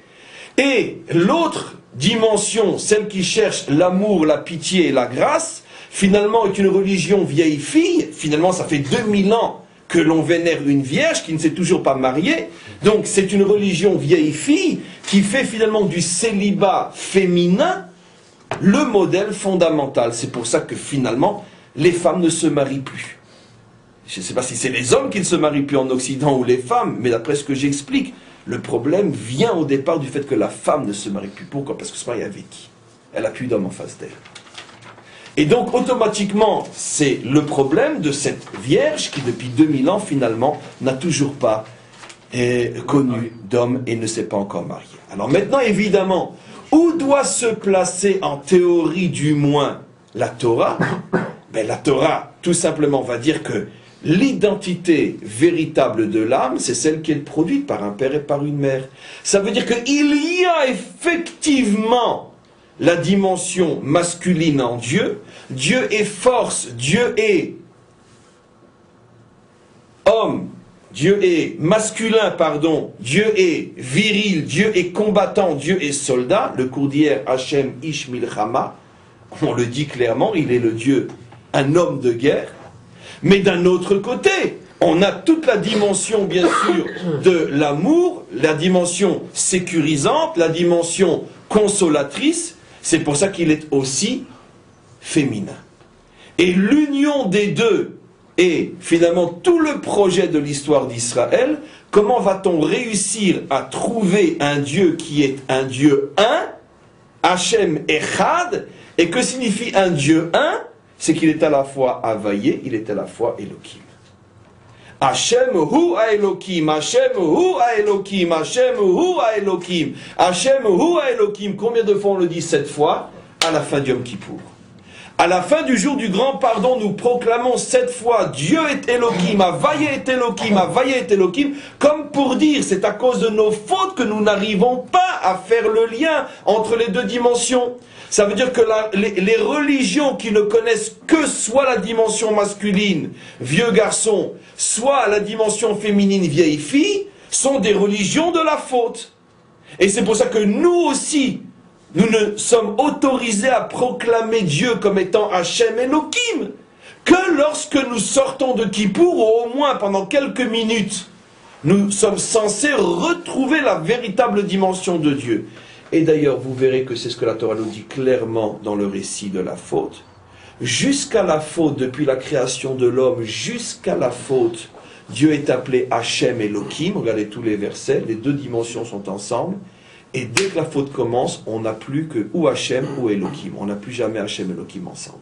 Et l'autre dimension, celle qui cherche l'amour, la pitié et la grâce, finalement est une religion vieille fille. Finalement, ça fait 2000 ans que l'on vénère une vierge qui ne s'est toujours pas mariée. Donc c'est une religion vieille fille qui fait finalement du célibat féminin le modèle fondamental. C'est pour ça que finalement, les femmes ne se marient plus. Je ne sais pas si c'est les hommes qui ne se marient plus en Occident ou les femmes, mais d'après ce que j'explique, le problème vient au départ du fait que la femme ne se marie plus. Pourquoi? Parce que se marie avec qui? Elle n'a plus d'homme en face d'elle. Et donc, automatiquement, c'est le problème de cette vierge qui, depuis 2000 ans, finalement, n'a toujours pas connu d'homme et ne s'est pas encore mariée. Alors maintenant, évidemment, où doit se placer, en théorie du moins, la Torah? La Torah, tout simplement, va dire que l'identité véritable de l'âme, c'est celle qui est produite par un père et par une mère. Ça veut dire qu'il y a effectivement la dimension masculine en Dieu. Dieu est force, Dieu est homme, Dieu est masculin, pardon, Dieu est viril, Dieu est combattant, Dieu est soldat. Le cours d'hier, Hachem Ish Milchama, on le dit clairement, il est le Dieu, un homme de guerre. Mais d'un autre côté, on a toute la dimension, bien sûr, de l'amour, la dimension sécurisante, la dimension consolatrice. C'est pour ça qu'il est aussi féminin. Et l'union des deux est finalement tout le projet de l'histoire d'Israël. Comment va-t-on réussir à trouver un Dieu qui est un Dieu un, Hachem Echad, et que signifie un Dieu un? C'est qu'il est à la fois Havayé, il est à la fois Elohim. Hachem hu ha-Elohim, Hachem hu ha-Elohim, Hachem hu ha-Elohim, Hachem hu ha-Elohim. Combien de fois on le dit 7 fois? à la fin du Yom Kippour. À la fin du jour du grand pardon, nous proclamons 7 fois Dieu est Elohim, Havaye est Elohim, Havaye est Elohim, comme pour dire c'est à cause de nos fautes que nous n'arrivons pas à faire le lien entre les deux dimensions. Ça veut dire que les religions qui ne connaissent que soit la dimension masculine, vieux garçon, soit la dimension féminine, vieille fille, sont des religions de la faute. Et c'est pour ça que nous aussi, nous ne sommes autorisés à proclamer Dieu comme étant Hachem Elohim que lorsque nous sortons de Kippour, ou au moins pendant quelques minutes, nous sommes censés retrouver la véritable dimension de Dieu. Et d'ailleurs, vous verrez que c'est ce que la Torah nous dit clairement dans le récit de la faute. Jusqu'à la faute, depuis la création de l'homme, jusqu'à la faute, Dieu est appelé Hachem Elohim. Regardez tous les versets, les deux dimensions sont ensemble. Et dès que la faute commence, on n'a plus que ou Hachem ou Elohim. On n'a plus jamais Hachem et Elohim ensemble.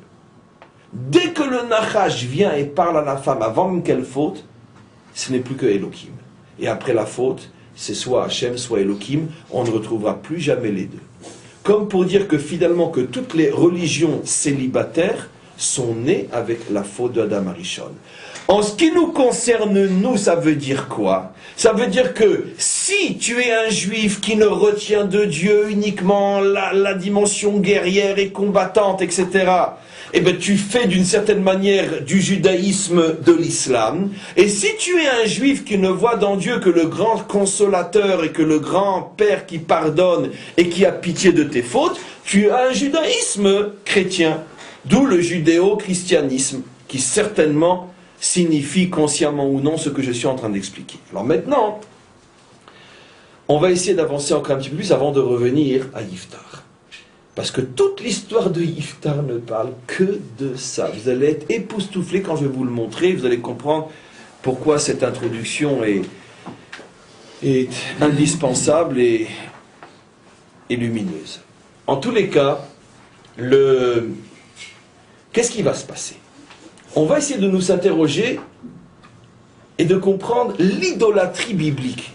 Dès que le Nachash vient et parle à la femme avant même qu'elle faute, ce n'est plus que Elohim. Et après la faute, c'est soit Hachem, soit Elohim. On ne retrouvera plus jamais les deux. Comme pour dire que finalement que toutes les religions célibataires sont nées avec la faute d'Adam Arishon. En ce qui nous concerne, nous, ça veut dire quoi? Ça veut dire que si tu es un juif qui ne retient de Dieu uniquement la dimension guerrière et combattante, etc., eh bien tu fais d'une certaine manière du judaïsme de l'islam. Et si tu es un juif qui ne voit dans Dieu que le grand consolateur et que le grand père qui pardonne et qui a pitié de tes fautes, tu as un judaïsme chrétien. D'où le judéo-christianisme, qui certainement signifie consciemment ou non ce que je suis en train d'expliquer. Alors maintenant, on va essayer d'avancer encore un petit peu plus avant de revenir à Yiftar. Parce que toute l'histoire de Yiftar ne parle que de ça. Vous allez être époustouflés quand je vais vous le montrer, vous allez comprendre pourquoi cette introduction est indispensable et lumineuse. En tous les cas, qu'est-ce qui va se passer? On va essayer de nous interroger et de comprendre l'idolâtrie biblique.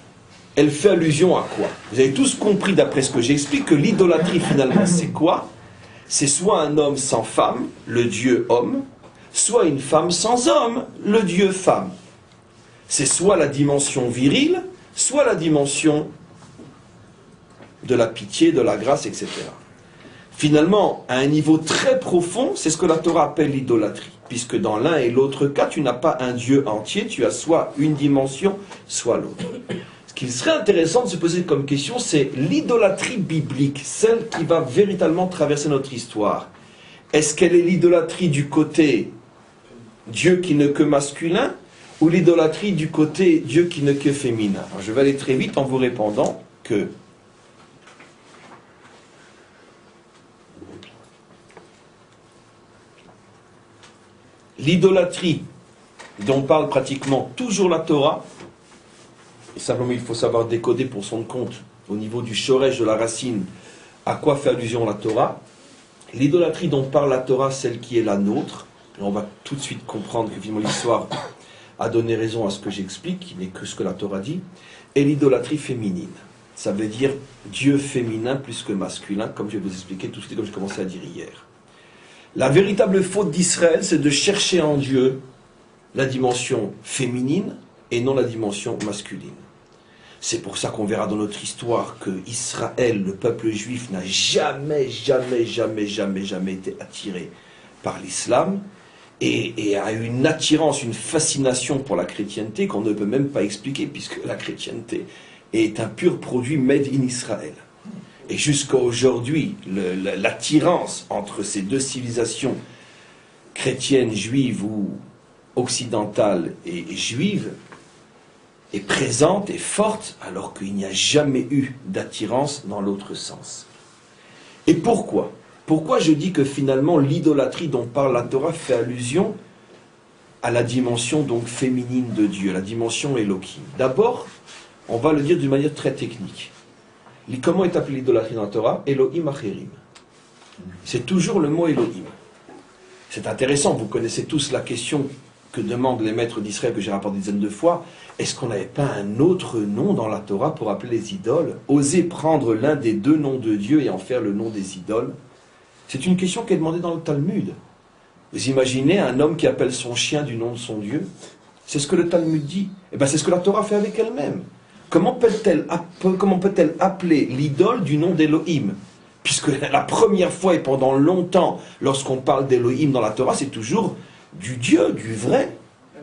Elle fait allusion à quoi? Vous avez tous compris d'après ce que j'explique que l'idolâtrie finalement c'est quoi? C'est soit un homme sans femme, le Dieu homme, soit une femme sans homme, le Dieu femme. C'est soit la dimension virile, soit la dimension de la pitié, de la grâce, etc. Finalement, à un niveau très profond, c'est ce que la Torah appelle l'idolâtrie. Puisque dans l'un et l'autre cas, tu n'as pas un Dieu entier, tu as soit une dimension, soit l'autre. Ce qu'il serait intéressant de se poser comme question, c'est l'idolâtrie biblique, celle qui va véritablement traverser notre histoire. Est-ce qu'elle est l'idolâtrie du côté Dieu qui n'est que masculin, ou l'idolâtrie du côté Dieu qui n'est que féminin? Alors, je vais aller très vite en vous répondant que l'idolâtrie dont parle pratiquement toujours la Torah, et simplement il faut savoir décoder pour son compte au niveau du shoresh de la racine à quoi fait allusion la Torah. L'idolâtrie dont parle la Torah, celle qui est la nôtre, et on va tout de suite comprendre que finalement l'histoire a donné raison à ce que j'explique, qui n'est que ce que la Torah dit, et l'idolâtrie féminine. Ça veut dire Dieu féminin plus que masculin, comme je vais vous expliquer tout de suite, comme j'ai commencé à dire hier. La véritable faute d'Israël, c'est de chercher en Dieu la dimension féminine et non la dimension masculine. C'est pour ça qu'on verra dans notre histoire que Israël, le peuple juif, n'a jamais été attiré par l'islam et a une attirance, une fascination pour la chrétienté qu'on ne peut même pas expliquer puisque la chrétienté est un pur produit made in Israël. Et jusqu'à aujourd'hui, l'attirance entre ces deux civilisations chrétiennes, juives ou occidentales et juives est présente et forte alors qu'il n'y a jamais eu d'attirance dans l'autre sens. Et pourquoi? Pourquoi je dis que finalement l'idolâtrie dont parle la Torah fait allusion à la dimension donc féminine de Dieu, la dimension Elohim? D'abord, on va le dire d'une manière très technique. Comment est appelée l'idolâtrie dans la Torah? Elohim Acherim. C'est toujours le mot Elohim. C'est intéressant, vous connaissez tous la question que demandent les maîtres d'Israël, que j'ai rapporté des dizaines de fois. Est-ce qu'on n'avait pas un autre nom dans la Torah pour appeler les idoles? Oser prendre l'un des deux noms de Dieu et en faire le nom des idoles? C'est une question qui est demandée dans le Talmud. Vous imaginez un homme qui appelle son chien du nom de son Dieu? C'est ce que le Talmud dit. Eh bien, c'est ce que la Torah fait avec elle-même. Comment peut-elle appeler l'idole du nom d'Élohim? Puisque la première fois et pendant longtemps, lorsqu'on parle d'Élohim dans la Torah, c'est toujours du Dieu, du vrai.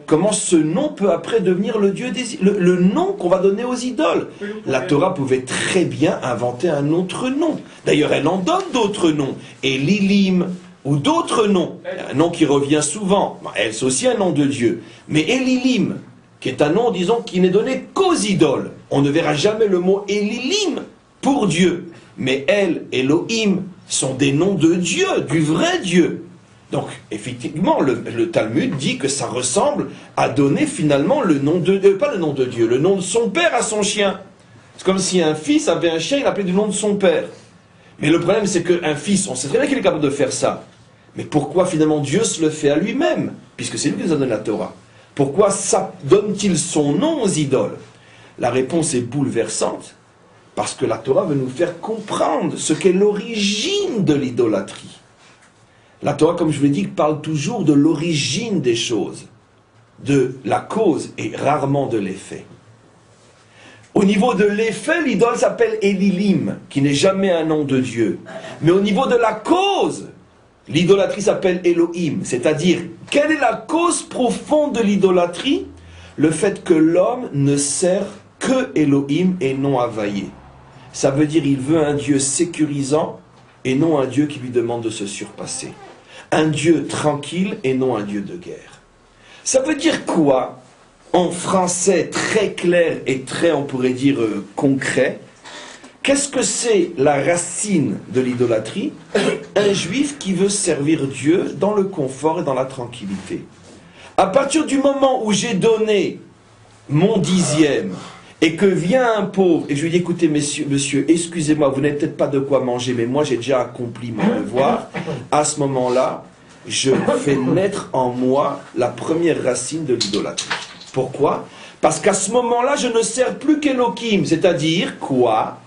Comment ce nom peut après devenir le Dieu le nom qu'on va donner aux idoles? La Torah pouvait très bien inventer un autre nom. D'ailleurs, elle en donne d'autres noms. Élilim, ou d'autres noms. Un nom qui revient souvent. Elle, c'est aussi un nom de Dieu. Mais Élilim, qui est un nom, disons, qui n'est donné qu'aux idoles. On ne verra jamais le mot Élilim pour Dieu. Mais El, Elohim, sont des noms de Dieu, du vrai Dieu. Donc, effectivement, le Talmud dit que ça ressemble à donner finalement le nom de Dieu, pas le nom de Dieu, le nom de son père à son chien. C'est comme si un fils avait un chien, il l'appelait du nom de son père. Mais le problème, c'est qu'un fils, on sait très bien qu'il est capable de faire ça. Mais pourquoi finalement Dieu se le fait à lui-même, puisque c'est lui qui nous a donné la Torah? Pourquoi ça donne-t-il son nom aux idoles? La réponse est bouleversante, parce que la Torah veut nous faire comprendre ce qu'est l'origine de l'idolâtrie. La Torah, comme je vous l'ai dit, parle toujours de l'origine des choses, de la cause et rarement de l'effet. Au niveau de l'effet, l'idole s'appelle Élilim, qui n'est jamais un nom de Dieu. Mais au niveau de la cause, l'idolâtrie s'appelle Elohim. C'est-à-dire, quelle est la cause profonde de l'idolâtrie? Le fait que l'homme ne sert que Elohim et non Havaïe. Ça veut dire qu'il veut un Dieu sécurisant et non un Dieu qui lui demande de se surpasser. Un Dieu tranquille et non un Dieu de guerre. Ça veut dire quoi? En français très clair et très, on pourrait dire, concret, qu'est-ce que c'est la racine de l'idolâtrie? Un juif qui veut servir Dieu dans le confort et dans la tranquillité. À partir du moment où j'ai donné mon dixième et que vient un pauvre et je lui dis, écoutez monsieur, excusez-moi, vous n'avez peut-être pas de quoi manger, mais moi j'ai déjà accompli mon devoir, à ce moment-là, je fais naître en moi la première racine de l'idolâtrie. Pourquoi? Parce qu'à ce moment-là, je ne sers plus qu'Elohim. C'est-à-dire quoi?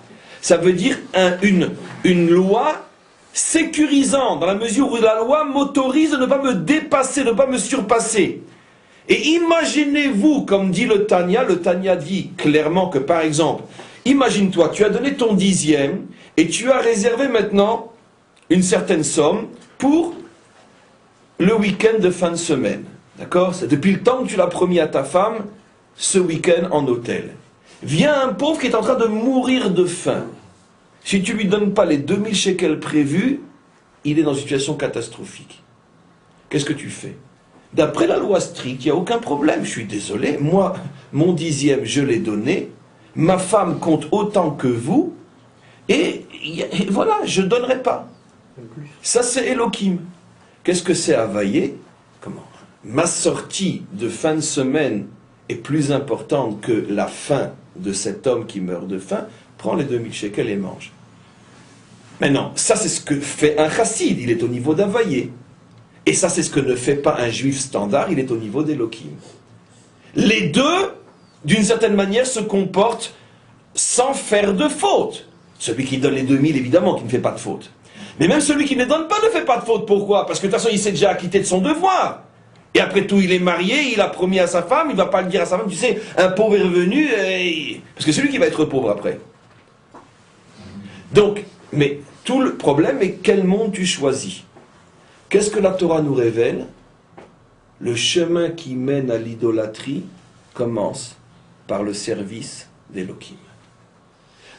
Ça veut dire une loi sécurisante, dans la mesure où la loi m'autorise de ne pas me dépasser, de ne pas me surpasser. Et imaginez-vous, comme dit le Tanya dit clairement que, par exemple, imagine-toi, tu as donné ton dixième, et tu as réservé maintenant une certaine somme pour le week-end de fin de semaine. D'accord? C'est depuis le temps que tu l'as promis à ta femme, ce week-end en hôtel. Vient un pauvre qui est en train de mourir de faim. Si tu ne lui donnes pas les 2000 shekels prévus, il est dans une situation catastrophique. Qu'est-ce que tu fais? D'après la loi stricte, il n'y a aucun problème. Je suis désolé, moi, mon dixième, je l'ai donné. Ma femme compte autant que vous. Et voilà, je ne donnerai pas. Ça, c'est Elohim. Qu'est-ce que c'est Havaïe? Comment? Ma sortie de fin de semaine est plus importante que la faim de cet homme qui meurt de faim, prends les 2000 shekels et mange. Maintenant, ça c'est ce que fait un chassid, il est au niveau d'Havaïe. Et ça c'est ce que ne fait pas un juif standard, il est au niveau d'Elohim. Les deux, d'une certaine manière, se comportent sans faire de faute. Celui qui donne les 2000, évidemment, qui ne fait pas de faute. Mais même celui qui ne donne pas ne fait pas de faute. Pourquoi? Parce que de toute façon, il s'est déjà acquitté de son devoir. Et après tout, il est marié, il a promis à sa femme, il ne va pas le dire à sa femme, tu sais, un pauvre est revenu, parce que c'est lui qui va être pauvre après. Donc, mais tout le problème est quel monde tu choisis. Qu'est-ce que la Torah nous révèle? Le chemin qui mène à l'idolâtrie commence par le service d'Elohim.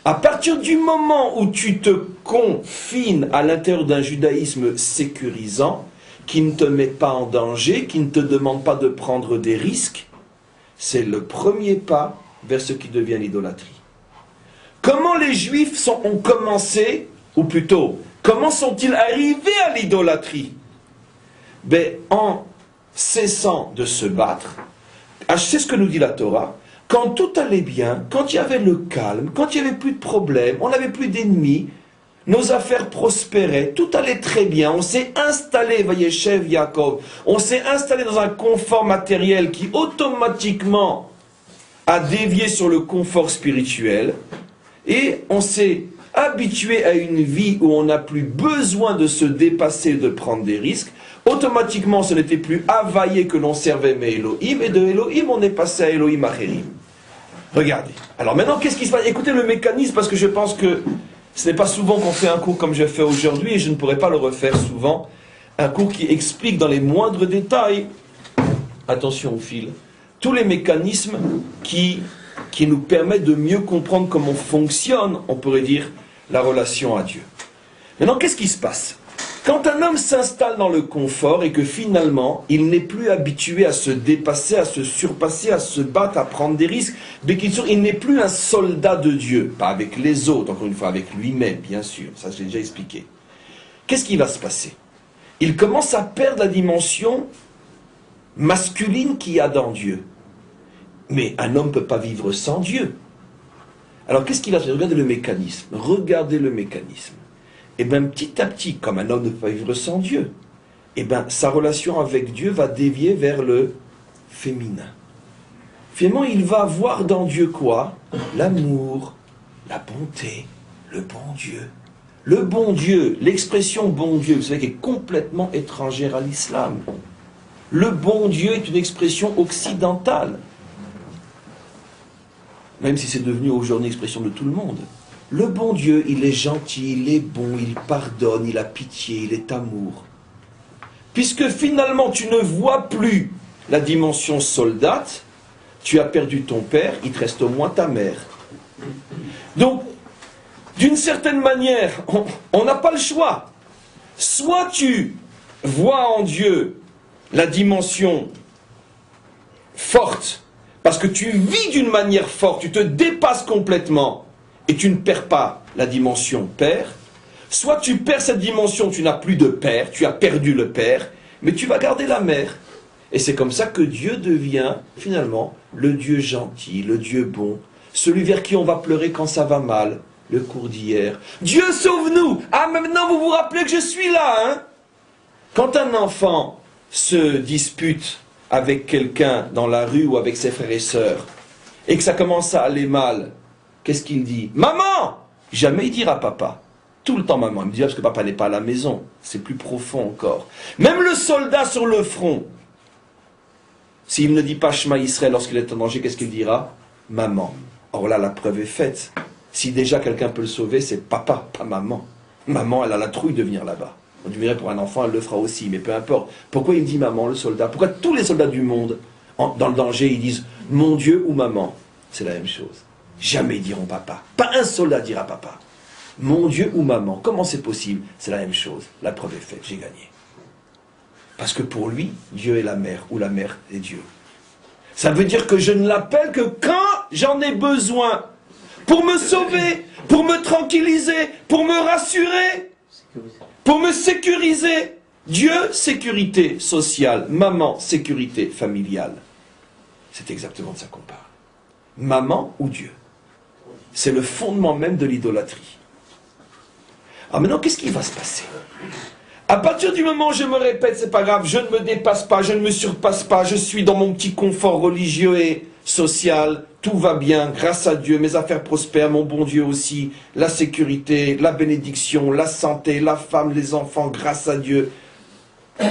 À partir du moment où tu te confines à l'intérieur d'un judaïsme sécurisant, qui ne te met pas en danger, qui ne te demande pas de prendre des risques, c'est le premier pas vers ce qui devient l'idolâtrie. Comment les Juifs ont commencé, ou plutôt, comment sont-ils arrivés à l'idolâtrie? En cessant de se battre, c'est ce que nous dit la Torah, quand tout allait bien, quand il y avait le calme, quand il n'y avait plus de problèmes, on n'avait plus d'ennemis, nos affaires prospéraient, tout allait très bien, on s'est installé, Vayeshev Yaakov, on s'est installé dans un confort matériel qui automatiquement a dévié sur le confort spirituel, et on s'est habitué à une vie où on n'a plus besoin de se dépasser, de prendre des risques, automatiquement ce n'était plus Havaïe que l'on servait mais Elohim, et de Elohim on est passé à Elohim Acherim. Regardez. Alors maintenant, qu'est-ce qui se passe? Écoutez le mécanisme, parce que je pense que ce n'est pas souvent qu'on fait un cours comme je fais aujourd'hui, et je ne pourrais pas le refaire souvent, un cours qui explique dans les moindres détails, attention au fil, tous les mécanismes qui nous permettent de mieux comprendre comment fonctionne, on pourrait dire, la relation à Dieu. Maintenant, qu'est-ce qui se passe? Quand un homme s'installe dans le confort et que finalement, il n'est plus habitué à se dépasser, à se surpasser, à se battre, à prendre des risques, il n'est plus un soldat de Dieu, pas avec les autres, encore une fois, avec lui-même, bien sûr, ça je l'ai déjà expliqué. Qu'est-ce qui va se passer? Il commence à perdre la dimension masculine qu'il y a dans Dieu. Mais un homme ne peut pas vivre sans Dieu. Alors qu'est-ce qu'il va faire? Regardez le mécanisme. Regardez le mécanisme. Et bien petit à petit, comme un homme ne peut pas vivre sans Dieu, et bien sa relation avec Dieu va dévier vers le féminin. Finalement, il va voir dans Dieu quoi? L'amour, la bonté, le bon Dieu. Le bon Dieu, l'expression bon Dieu, vous savez qu'elle est complètement étrangère à l'islam. Le bon Dieu est une expression occidentale. Même si c'est devenu aujourd'hui une expression de tout le monde. Le bon Dieu, il est gentil, il est bon, il pardonne, il a pitié, il est amour. Puisque finalement tu ne vois plus la dimension soldate, tu as perdu ton père, il te reste au moins ta mère. Donc, d'une certaine manière, on n'a pas le choix. Soit tu vois en Dieu la dimension forte, parce que tu vis d'une manière forte, tu te dépasses complètement, et tu ne perds pas la dimension père, soit tu perds cette dimension, tu n'as plus de père, tu as perdu le père, mais tu vas garder la mère. Et c'est comme ça que Dieu devient, finalement, le Dieu gentil, le Dieu bon, celui vers qui on va pleurer quand ça va mal, le cours d'hier. Dieu sauve-nous! Ah, maintenant vous vous rappelez que je suis là, hein? Quand un enfant se dispute avec quelqu'un dans la rue ou avec ses frères et sœurs, et que ça commence à aller mal, qu'est-ce qu'il dit? Maman! Jamais il dira papa. Tout le temps maman. Il me dira parce que papa n'est pas à la maison. C'est plus profond encore. Même le soldat sur le front, s'il ne dit pas Shema Israël lorsqu'il est en danger, qu'est-ce qu'il dira? Maman. Or là, la preuve est faite. Si déjà quelqu'un peut le sauver, c'est papa, pas maman. Maman, elle a la trouille de venir là-bas. On dirait pour un enfant, elle le fera aussi, mais peu importe. Pourquoi il dit maman, le soldat? Pourquoi tous les soldats du monde, dans le danger, ils disent mon Dieu ou maman? C'est la même chose. Jamais ils diront papa. Pas un soldat dira papa. Mon Dieu ou maman. Comment c'est possible? C'est la même chose. La preuve est faite, j'ai gagné. Parce que pour lui, Dieu est la mère, ou la mère est Dieu. Ça veut dire que je ne l'appelle que quand j'en ai besoin. Pour me sauver, pour me tranquilliser, pour me rassurer, pour me sécuriser. Dieu, sécurité sociale. Maman, sécurité familiale. C'est exactement de ça qu'on parle. Maman ou Dieu. C'est le fondement même de l'idolâtrie. Alors maintenant, qu'est-ce qui va se passer? À partir du moment où je me répète, c'est pas grave, je ne me dépasse pas, je ne me surpasse pas, je suis dans mon petit confort religieux et social, tout va bien, grâce à Dieu, mes affaires prospèrent, mon bon Dieu aussi, la sécurité, la bénédiction, la santé, la femme, les enfants, grâce à Dieu,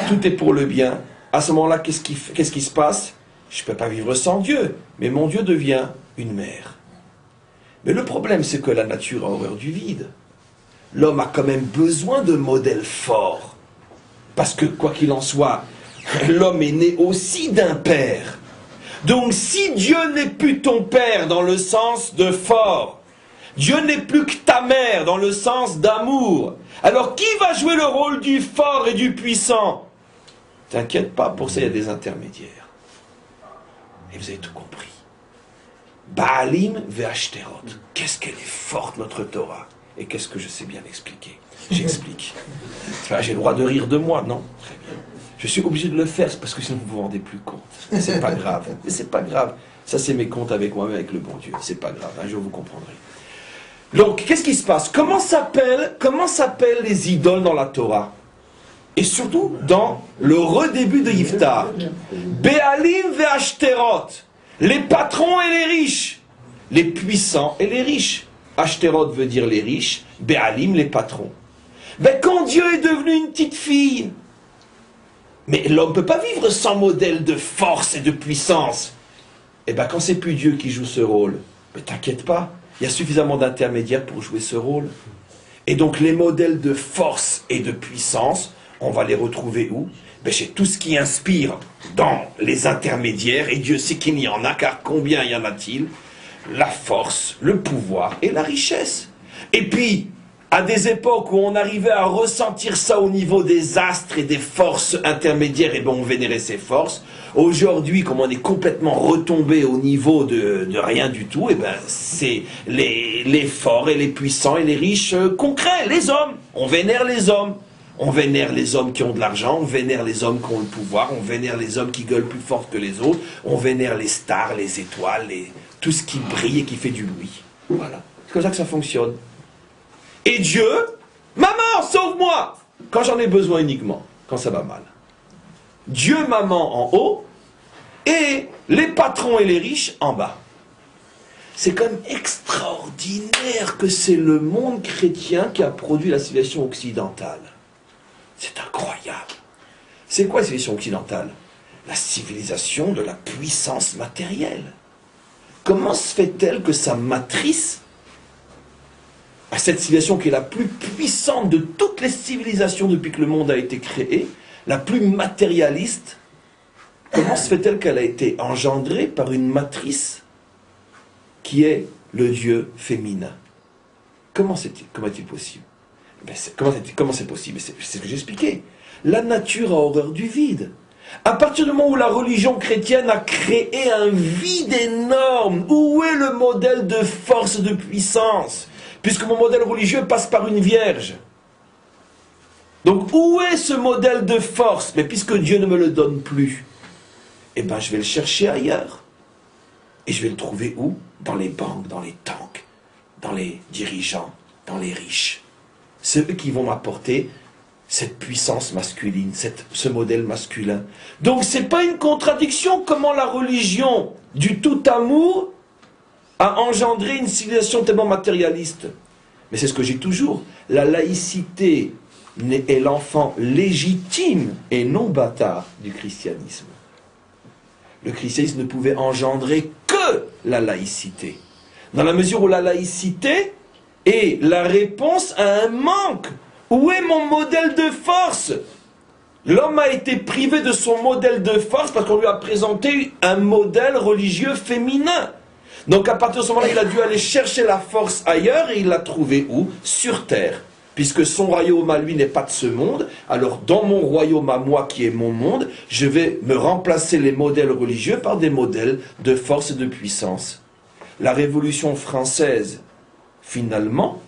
tout est pour le bien. À ce moment-là, qu'est-ce qui se passe? Je ne peux pas vivre sans Dieu, mais mon Dieu devient une mère. Mais le problème, c'est que la nature a horreur du vide. L'homme a quand même besoin de modèles forts. Parce que, quoi qu'il en soit, l'homme est né aussi d'un père. Donc, si Dieu n'est plus ton père dans le sens de fort, Dieu n'est plus que ta mère dans le sens d'amour, alors qui va jouer le rôle du fort et du puissant? T'inquiète pas, pour ça il y a des intermédiaires. Et vous avez tout compris. Baalim ve'ashterot. Qu'est-ce qu'elle est forte, notre Torah. Et qu'est-ce que je sais bien expliquer? J'explique. J'ai le droit de rire de moi, non? Très bien. Je suis obligé de le faire, parce que sinon vous vous rendez plus compte. C'est pas grave. C'est pas grave. Ça, c'est mes comptes avec moi-même, avec le bon Dieu. C'est pas grave. Un jour, vous comprendrez. Donc, qu'est-ce qui se passe? Comment s'appellent les idoles dans la Torah? Et surtout, dans le redébut de Yiftar. Béalim ve'ashterot. Les patrons et les riches. Les puissants et les riches. Ashtaroth veut dire les riches, Béalim les patrons. Ben quand Dieu est devenu une petite fille, mais l'homme ne peut pas vivre sans modèle de force et de puissance. Et bien quand c'est plus Dieu qui joue ce rôle, mais t'inquiète pas, il y a suffisamment d'intermédiaires pour jouer ce rôle. Et donc les modèles de force et de puissance, on va les retrouver où? Ben chez tout ce qui inspire dans les intermédiaires, et Dieu sait qu'il y en a, car combien y en a-t-il? La force, le pouvoir et la richesse. Et puis, à des époques où on arrivait à ressentir ça au niveau des astres et des forces intermédiaires, et ben on vénérait ces forces. Aujourd'hui, comme on est complètement retombé au niveau de rien du tout, et ben c'est les forts et les puissants et les riches concrets, les hommes. On vénère les hommes. On vénère les hommes qui ont de l'argent, on vénère les hommes qui ont le pouvoir, on vénère les hommes qui gueulent plus fort que les autres, on vénère les stars, les étoiles, tout ce qui brille et qui fait du bruit. Voilà. C'est comme ça que ça fonctionne. Et Dieu, maman, sauve-moi, quand j'en ai besoin uniquement, quand ça va mal. Dieu, maman, en haut, et les patrons et les riches en bas. C'est quand même extraordinaire que c'est le monde chrétien qui a produit la civilisation occidentale. C'est incroyable. C'est quoi la civilisation occidentale? La civilisation de la puissance matérielle. Comment se fait-elle que sa matrice, à cette civilisation qui est la plus puissante de toutes les civilisations depuis que le monde a été créé, la plus matérialiste, comment se fait-elle qu'elle a été engendrée par une matrice qui est le Dieu féminin? Comment est-il possible? Comment c'est possible? C'est ce que j'expliquais. La nature a horreur du vide. À partir du moment où la religion chrétienne a créé un vide énorme, où est le modèle de force, de puissance? Puisque mon modèle religieux passe par une vierge. Donc où est ce modèle de force? Mais puisque Dieu ne me le donne plus, eh bien je vais le chercher ailleurs. Et je vais le trouver où? Dans les banques, dans les tanks, dans les dirigeants, dans les riches. C'est eux qui vont m'apporter cette puissance masculine, ce modèle masculin. Donc c'est pas une contradiction comment la religion du tout amour a engendré une civilisation tellement matérialiste. Mais c'est ce que j'ai toujours. La laïcité est l'enfant légitime et non bâtard du christianisme. Le christianisme ne pouvait engendrer que la laïcité. Dans la mesure où la laïcité est la réponse à un manque. Où est mon modèle de force? L'homme a été privé de son modèle de force parce qu'on lui a présenté un modèle religieux féminin. Donc à partir de ce moment-là, il a dû aller chercher la force ailleurs et il l'a trouvée où? Sur terre. Puisque son royaume à lui n'est pas de ce monde, alors dans mon royaume à moi qui est mon monde, je vais me remplacer les modèles religieux par des modèles de force et de puissance. La Révolution française, finalement,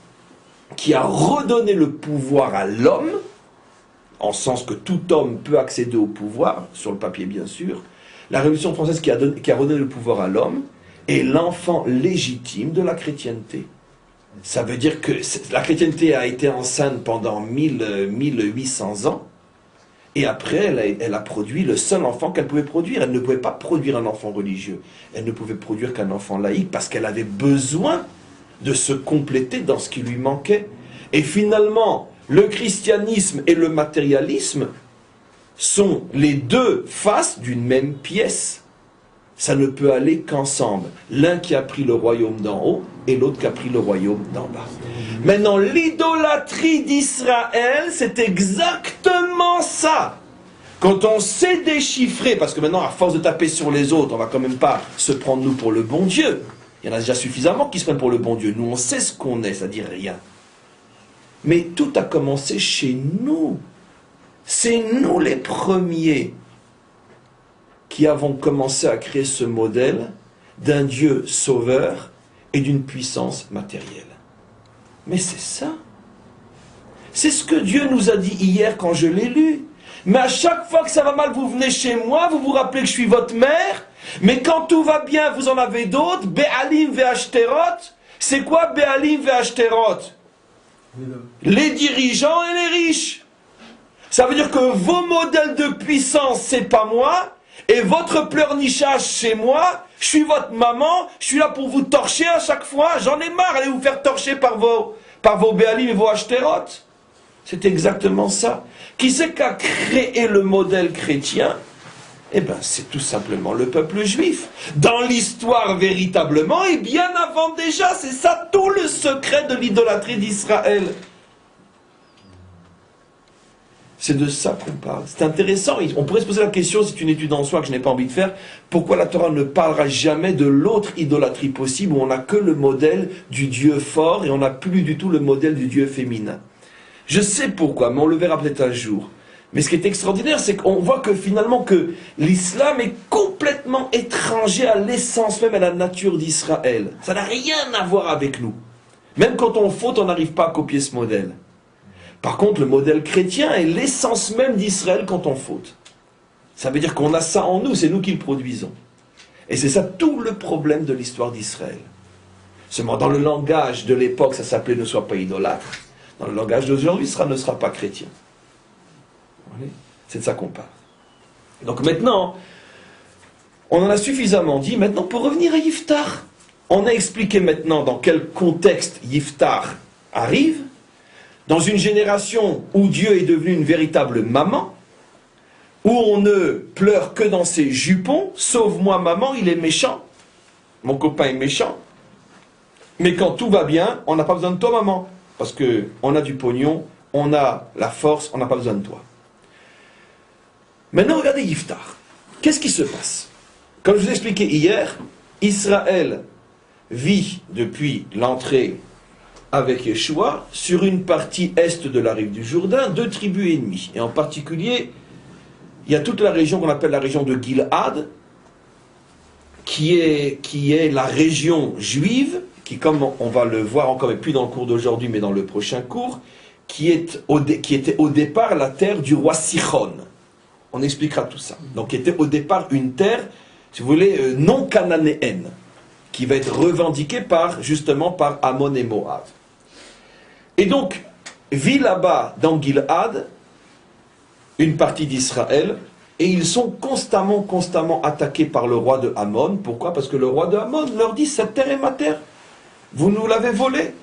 qui a redonné le pouvoir à l'homme, en sens que tout homme peut accéder au pouvoir, sur le papier bien sûr, la Révolution française qui a redonné le pouvoir à l'homme est l'enfant légitime de la chrétienté. Ça veut dire que la chrétienté a été enceinte pendant 1800 ans, et après elle a produit le seul enfant qu'elle pouvait produire. Elle ne pouvait pas produire un enfant religieux, elle ne pouvait produire qu'un enfant laïque, parce qu'elle avait besoin de se compléter dans ce qui lui manquait. Et finalement, le christianisme et le matérialisme sont les deux faces d'une même pièce. Ça ne peut aller qu'ensemble. L'un qui a pris le royaume d'en haut et l'autre qui a pris le royaume d'en bas. Maintenant, l'idolâtrie d'Israël, c'est exactement ça. Quand on sait déchiffrer, parce que maintenant, à force de taper sur les autres, on va quand même pas se prendre nous pour le bon Dieu. Il y en a déjà suffisamment qui se prennent pour le bon Dieu. Nous, on sait ce qu'on est, c'est-à-dire rien. Mais tout a commencé chez nous. C'est nous les premiers qui avons commencé à créer ce modèle d'un Dieu sauveur et d'une puissance matérielle. Mais c'est ça. C'est ce que Dieu nous a dit hier quand je l'ai lu. Mais à chaque fois que ça va mal, vous venez chez moi, vous vous rappelez que je suis votre mère. Mais quand tout va bien, vous en avez d'autres. Béalim ve'ashterot. C'est quoi Béalim ve'ashterot? Les dirigeants et les riches. Ça veut dire que vos modèles de puissance, c'est pas moi. Et votre pleurnichage chez moi, Je suis votre maman, je suis là pour vous torcher à chaque fois. J'en ai marre, allez vous faire torcher par vos Béalim et vos Ashtéroth. C'est exactement ça. Qui c'est qui a créé le modèle chrétien? Eh bien, c'est tout simplement le peuple juif. Dans l'histoire, véritablement, et bien avant déjà, c'est ça tout le secret de l'idolâtrie d'Israël. C'est de ça qu'on parle. C'est intéressant. On pourrait se poser la question, c'est une étude en soi que je n'ai pas envie de faire, pourquoi la Torah ne parlera jamais de l'autre idolâtrie possible où on n'a que le modèle du Dieu fort et on n'a plus du tout le modèle du Dieu féminin. Je sais pourquoi, mais on le verra peut-être un jour. Mais ce qui est extraordinaire, c'est qu'on voit que finalement que l'islam est complètement étranger à l'essence même, à la nature d'Israël. Ça n'a rien à voir avec nous. Même quand on faute, on n'arrive pas à copier ce modèle. Par contre, le modèle chrétien est l'essence même d'Israël quand on faute. Ça veut dire qu'on a ça en nous, c'est nous qui le produisons. Et c'est ça tout le problème de l'histoire d'Israël. Seulement dans le langage de l'époque, ça s'appelait « ne sois pas idolâtre ». Dans le langage d'aujourd'hui, « ne sera pas chrétien ». C'est de ça qu'on parle. Donc maintenant, on en a suffisamment dit. Maintenant, pour revenir à Yiftar, on a expliqué maintenant dans quel contexte Yiftar arrive. Dans une génération où Dieu est devenu une véritable maman, où on ne pleure que dans ses jupons, sauve-moi maman, il est méchant, mon copain est méchant. Mais quand tout va bien, on n'a pas besoin de toi maman, parce qu'on a du pognon, on a la force, on n'a pas besoin de toi. Maintenant, regardez Yiftar. Qu'est-ce qui se passe? Comme je vous ai expliqué hier, Israël vit depuis l'entrée avec Yeshua sur une partie est de la rive du Jourdain, 2 tribus et demie. Et en particulier, il y a toute la région qu'on appelle la région de Gil'ad, qui est la région juive, qui, comme on va le voir encore, mais plus dans le cours d'aujourd'hui, mais dans le prochain cours, qui était au départ la terre du roi Sichon. On expliquera tout ça. Donc, qui était au départ une terre, si vous voulez, non cananéenne, qui va être revendiquée justement par Ammon et Moab. Et donc, vit là-bas, dans Gil'ad, une partie d'Israël, et ils sont constamment attaqués par le roi de Ammon. Pourquoi? Parce que le roi de Ammon leur dit, cette terre est ma terre. Vous nous l'avez volée.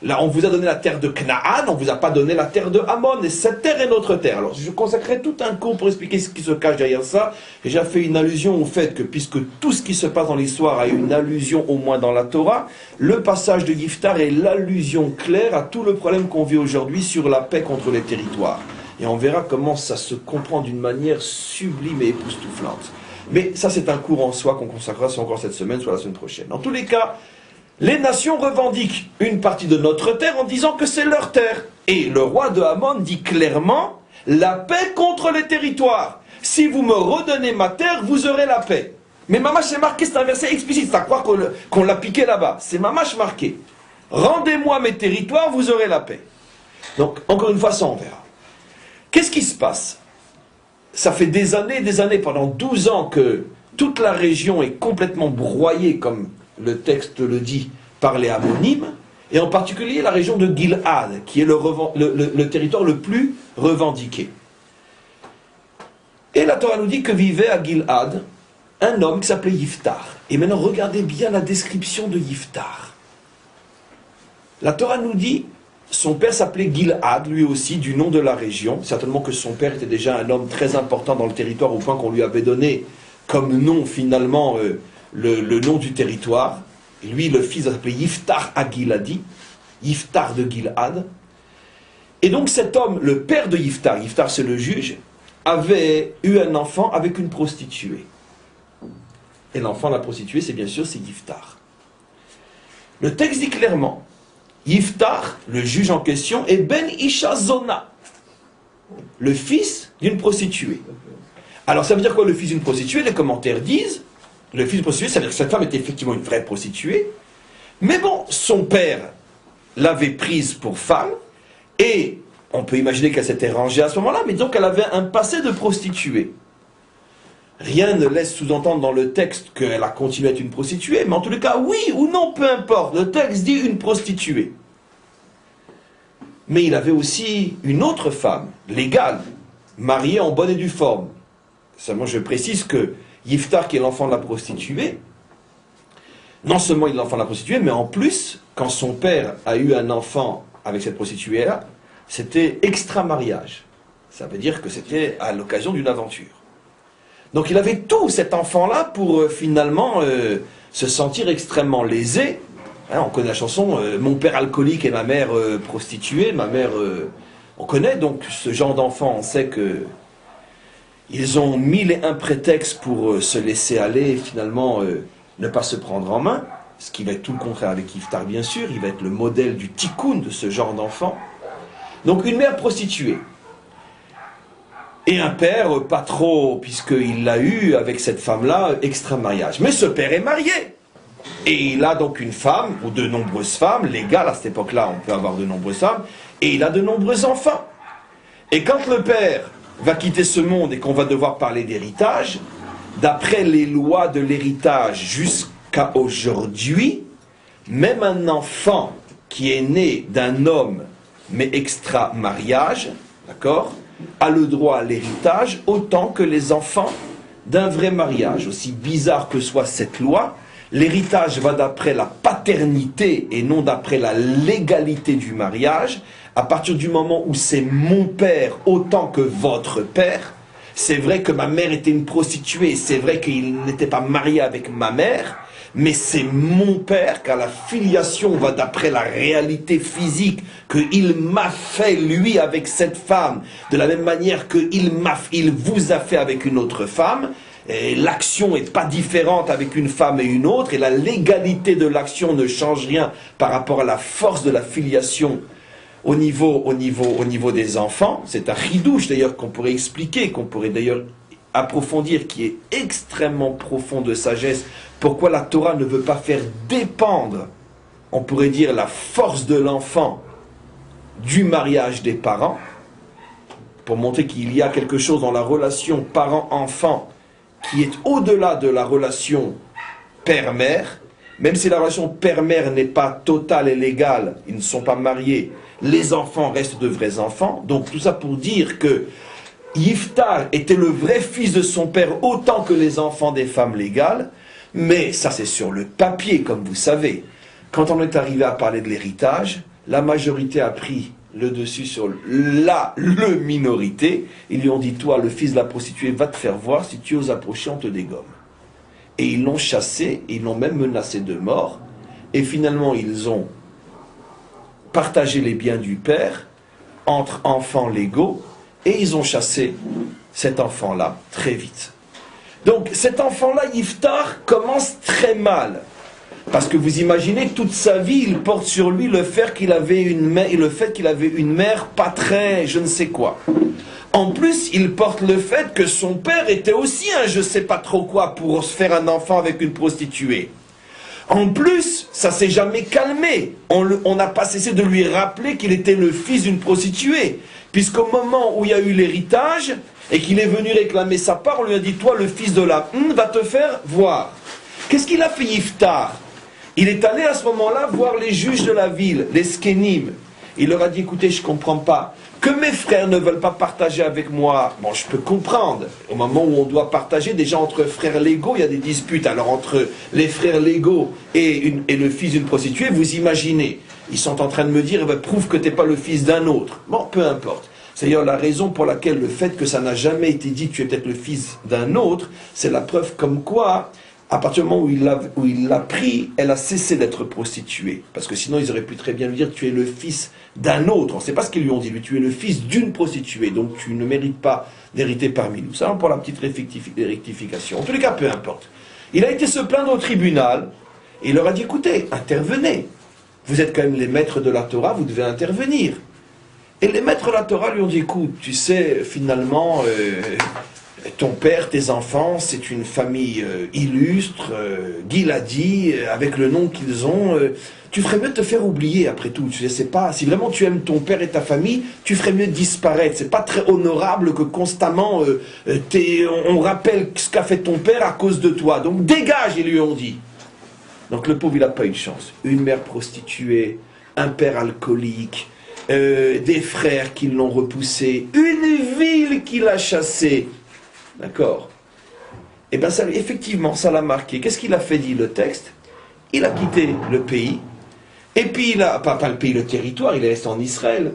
Là, on vous a donné la terre de Canaan, on ne vous a pas donné la terre de Ammon, et cette terre est notre terre. Alors, je consacrerai tout un cours pour expliquer ce qui se cache derrière ça. J'ai déjà fait une allusion au fait que, puisque tout ce qui se passe dans l'histoire a une allusion au moins dans la Torah, le passage de Yiftar est l'allusion claire à tout le problème qu'on vit aujourd'hui sur la paix contre les territoires. Et on verra comment ça se comprend d'une manière sublime et époustouflante. Mais ça, c'est un cours en soi qu'on consacrera soit encore cette semaine, soit la semaine prochaine. En tous les cas, les nations revendiquent une partie de notre terre en disant que c'est leur terre. Et le roi de Ammon dit clairement, la paix contre les territoires. Si vous me redonnez ma terre, vous aurez la paix. Mais mamash, c'est marqué, c'est un verset explicite, c'est à croire qu'on l'a piqué là-bas. C'est mamash marqué. Rendez-moi mes territoires, vous aurez la paix. Donc, encore une fois, ça on verra. Qu'est-ce qui se passe? Ça fait des années, pendant 12 ans que toute la région est complètement broyée, comme le texte le dit, par les Ammonimes, et en particulier la région de Gil'ad, qui est le territoire le plus revendiqué. Et la Torah nous dit que vivait à Gil'ad un homme qui s'appelait Yiftar. Et maintenant, regardez bien la description de Yiftar. La Torah nous dit, son père s'appelait Gil'ad, lui aussi, du nom de la région. Certainement que son père était déjà un homme très important dans le territoire, au point qu'on lui avait donné comme nom, finalement, le nom du territoire. Et lui, le fils s'appelait Yiftar à Giladi, Yiftar de Gil'ad. Et donc cet homme, le père de Yiftar, Yiftar c'est le juge, avait eu un enfant avec une prostituée. Et l'enfant, la prostituée, c'est Yiftar. Le texte dit clairement, Yiftar, le juge en question, est Ben Isha Zona, le fils d'une prostituée. Alors ça veut dire quoi, le fils d'une prostituée? Les commentaires disent, le fils d'une prostituée, ça veut dire que cette femme était effectivement une vraie prostituée, mais bon, son père l'avait prise pour femme, et on peut imaginer qu'elle s'était rangée à ce moment-là, mais donc elle avait un passé de prostituée. Rien ne laisse sous-entendre dans le texte qu'elle a continué à être une prostituée, mais en tous les cas, oui ou non, peu importe, le texte dit une prostituée. Mais il avait aussi une autre femme, légale, mariée en bonne et due forme. Seulement je précise que Yiftar, qui est l'enfant de la prostituée, non seulement il l'enfant de la prostituée, mais en plus, quand son père a eu un enfant avec cette prostituée-là, c'était extra-mariage. Ça veut dire que c'était à l'occasion d'une aventure. Donc il avait tout, cet enfant-là, pour finalement se sentir extrêmement lésé. Hein, on connaît la chanson « Mon père alcoolique et ma mère prostituée ». Ma mère, on connaît donc ce genre d'enfant, on sait que ils ont mille et un prétextes pour se laisser aller et finalement ne pas se prendre en main. Ce qui va être tout le contraire avec Yiftar, bien sûr. Il va être le modèle du tikkun de ce genre d'enfant. Donc une mère prostituée. Et un père, pas trop, puisqu'il l'a eu avec cette femme-là, extra-mariage. Mais ce père est marié. Et il a donc une femme, ou de nombreuses femmes, légales, à cette époque-là, on peut avoir de nombreuses femmes, et il a de nombreux enfants. Et quand le père va quitter ce monde et qu'on va devoir parler d'héritage, d'après les lois de l'héritage jusqu'à aujourd'hui, même un enfant qui est né d'un homme, mais extra-mariage, d'accord, a le droit à l'héritage autant que les enfants d'un vrai mariage. Aussi bizarre que soit cette loi, l'héritage va d'après la paternité et non d'après la légalité du mariage. À partir du moment où c'est mon père autant que votre père, c'est vrai que ma mère était une prostituée, c'est vrai qu'il n'était pas marié avec ma mère, mais c'est mon père, car la filiation va d'après la réalité physique qu'il m'a fait, lui, avec cette femme, de la même manière qu'il vous a fait avec une autre femme. L'action n'est pas différente avec une femme et une autre, et la légalité de l'action ne change rien par rapport à la force de la filiation au niveau des enfants. C'est un chidouche d'ailleurs qu'on pourrait expliquer, qu'on pourrait d'ailleurs approfondir, qui est extrêmement profond de sagesse. Pourquoi la Torah ne veut pas faire dépendre, on pourrait dire, la force de l'enfant du mariage des parents, pour montrer qu'il y a quelque chose dans la relation parent-enfant qui est au-delà de la relation père-mère. Même si la relation père-mère n'est pas totale et légale, ils ne sont pas mariés, les enfants restent de vrais enfants. Donc tout ça pour dire que Yiftar était le vrai fils de son père autant que les enfants des femmes légales, mais ça c'est sur le papier, comme vous savez. Quand on est arrivé à parler de l'héritage, la majorité a pris le dessus sur le minorité. Ils lui ont dit, toi, le fils de la prostituée, va te faire voir, si tu oses approcher, on te dégomme. Et ils l'ont chassé, ils l'ont même menacé de mort, et finalement ils ont partagé les biens du père entre enfants légaux, et ils ont chassé cet enfant-là très vite. Donc cet enfant-là, Yiftar, commence très mal. Parce que vous imaginez, toute sa vie, il porte sur lui le fait qu'il avait une mère pas très je ne sais quoi. En plus, il porte le fait que son père était aussi un je sais pas trop quoi pour se faire un enfant avec une prostituée. En plus, ça s'est jamais calmé. On n'a pas cessé de lui rappeler qu'il était le fils d'une prostituée. Puisqu'au moment où il y a eu l'héritage, et qu'il est venu réclamer sa part, on lui a dit, toi, le fils de la va te faire voir. Qu'est-ce qu'il a fait Yiftar? Il est allé à ce moment-là voir les juges de la ville, les skénim. Il leur a dit, écoutez, je ne comprends pas. Que mes frères ne veulent pas partager avec moi, bon, je peux comprendre. Au moment où on doit partager, déjà entre frères légaux, il y a des disputes. Alors entre les frères légaux et le fils d'une prostituée, vous imaginez. Ils sont en train de me dire, eh ben, prouve que tu n'es pas le fils d'un autre. Bon, peu importe. C'est d'ailleurs la raison pour laquelle le fait que ça n'a jamais été dit, tu es peut-être le fils d'un autre, c'est la preuve comme quoi, à partir du moment où il l'a pris, elle a cessé d'être prostituée. Parce que sinon, ils auraient pu très bien lui dire, tu es le fils d'un autre. On ne sait pas ce qu'ils lui ont dit, lui, tu es le fils d'une prostituée, donc tu ne mérites pas d'hériter parmi nous. Ça, pour la petite rectification. En tous les cas, peu importe. Il a été se plaindre au tribunal, et il leur a dit, écoutez, intervenez. Vous êtes quand même les maîtres de la Torah, vous devez intervenir. Et les maîtres de la Torah lui ont dit, écoute, tu sais, finalement, ton père, tes enfants, c'est une famille illustre, Giladi, avec le nom qu'ils ont. Tu ferais mieux de te faire oublier après tout. Tu sais pas, si vraiment tu aimes ton père et ta famille, tu ferais mieux de disparaître. C'est pas très honorable que constamment on rappelle ce qu'a fait ton père à cause de toi. Donc dégage, ils lui ont dit. Donc le pauvre, il n'a pas eu de chance. Une mère prostituée, un père alcoolique, des frères qui l'ont repoussé, une ville qui l'a chassé. D'accord? Et bien ça, effectivement, ça l'a marqué. Qu'est-ce qu'il a fait, dit le texte? il a quitté le pays, et puis il a, pas le pays, le territoire, il est resté en Israël.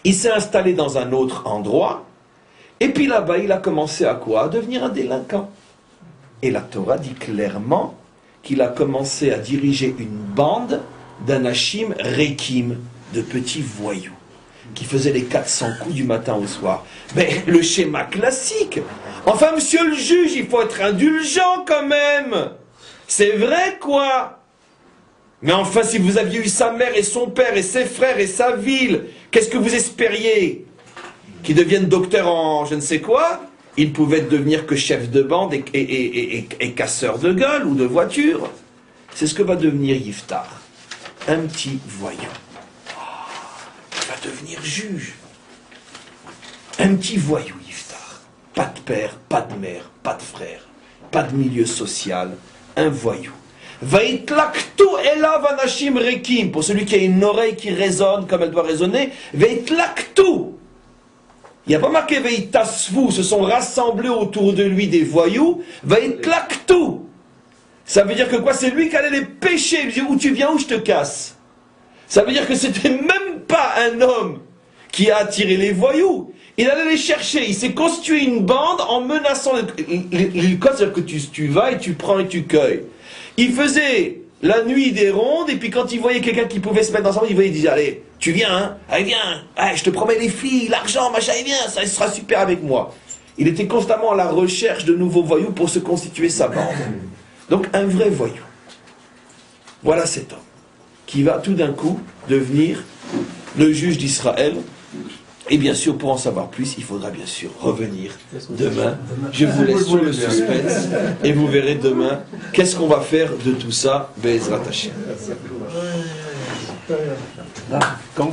Il s'est installé dans un autre endroit, et puis là-bas, il a commencé à quoi? À devenir un délinquant. Et la Torah dit clairement qu'il a commencé à diriger une bande d'anashim rekim, de petits voyous, qui faisaient les 400 coups du matin au soir. Mais le schéma classique. Enfin, monsieur le juge, il faut être indulgent quand même. C'est vrai, quoi. Mais enfin, si vous aviez eu sa mère et son père et ses frères et sa ville, qu'est-ce que vous espériez? Qu'ils deviennent docteurs en je ne sais quoi? Ils pouvaient devenir que chef de bande et casseur de gueule ou de voiture. C'est ce que va devenir Yiftar. Un petit voyant. Il va devenir juge. Un petit voyou, Yiftar. Pas de père, pas de mère, pas de frère, pas de milieu social. Un voyou. Vaitlaktu elav anashim rekim. Pour celui qui a une oreille qui résonne comme elle doit résonner. Vaitlaktu. Il n'y a pas marqué Veitasvu, se sont rassemblés autour de lui des voyous. Vaitlaktu. Ça veut dire que quoi? C'est lui qui allait les pêcher. Il dit, où tu viens, où je te casse. Ça veut dire que c'était même pas un homme qui a attiré les voyous. Il allait les chercher. Il s'est constitué une bande en menaçant les codes, c'est-à-dire que tu vas et tu prends et tu cueilles. Il faisait la nuit des rondes, et puis quand il voyait quelqu'un qui pouvait se mettre ensemble, il disait, allez, tu viens, hein? Allez, viens, allez, je te promets les filles, l'argent, machin, et viens, ça sera super avec moi. Il était constamment à la recherche de nouveaux voyous pour se constituer sa bande. Donc un vrai voyou. Voilà cet homme qui va tout d'un coup devenir le juge d'Israël. Et bien sûr, pour en savoir plus, il faudra bien sûr revenir demain. Je vous laisse sur le suspense et vous verrez demain qu'est-ce qu'on va faire de tout ça. Be'ezrat Hashem.